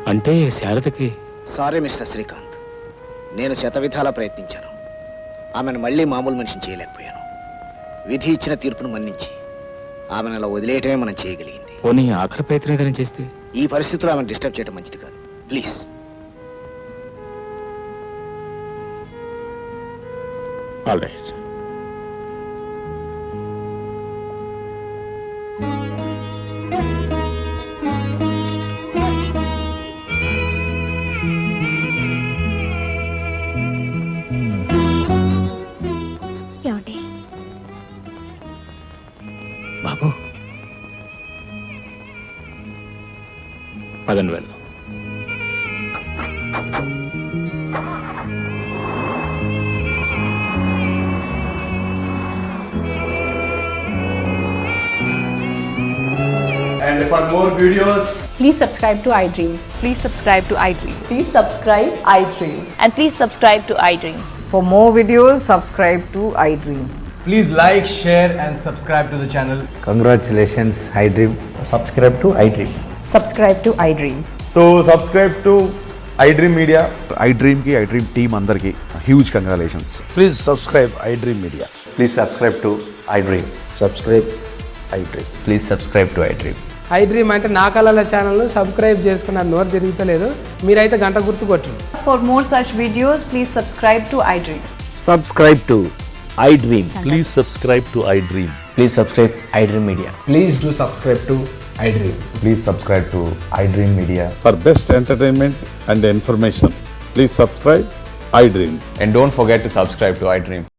అంటే శారదకి సారీ మిస్టర్ శ్రీకాంత్, నేను శతవిధాలా ప్రయత్నించాను. ఆమెను మళ్ళీ మామూలు మనిషిని చేయలేకపోయాను. విధి ఇచ్చిన తీర్పును మన్నించి ఆమెను అలా వదిలేయటమే మనం చేయగలిగింది. పోనీ ఆఖరి ప్రయత్నం ఏదైనా చేస్తే? ఈ పరిస్థితుల్లో ఆమెను డిస్టర్బ్ చేయడం మంచిది కాదు. ప్లీజ్. All right. ఏమండి? బాబు పదండి వెళ్దాం. And for more videos, Please subscribe to iDream. Please subscribe to iDream. Please subscribe iDream. And please subscribe to iDream. For more videos, subscribe to iDream. please like, share and subscribe to the channel. Congratulations iDream. Subscribe to iDream. Subscribe to iDream. So subscribe to iDream Media. iDream కి iDream team అందరికి huge congratulations. Please subscribe iDream media. Please subscribe to iDream. Subscribe iDream. Please subscribe to iDream. iDream అంటే నా కళల channel subscribe చేసుకున్న నోరు తిరుగుతలేదు. మీరైతే గంట గుర్తు కొట్టండి. For more such videos, please subscribe to iDream. Subscribe to iDream. Please subscribe to iDream. Please subscribe iDream media. Please do subscribe to iDream. Please subscribe to iDream media. For best entertainment and information, please subscribe iDream. And don't forget to subscribe to iDream.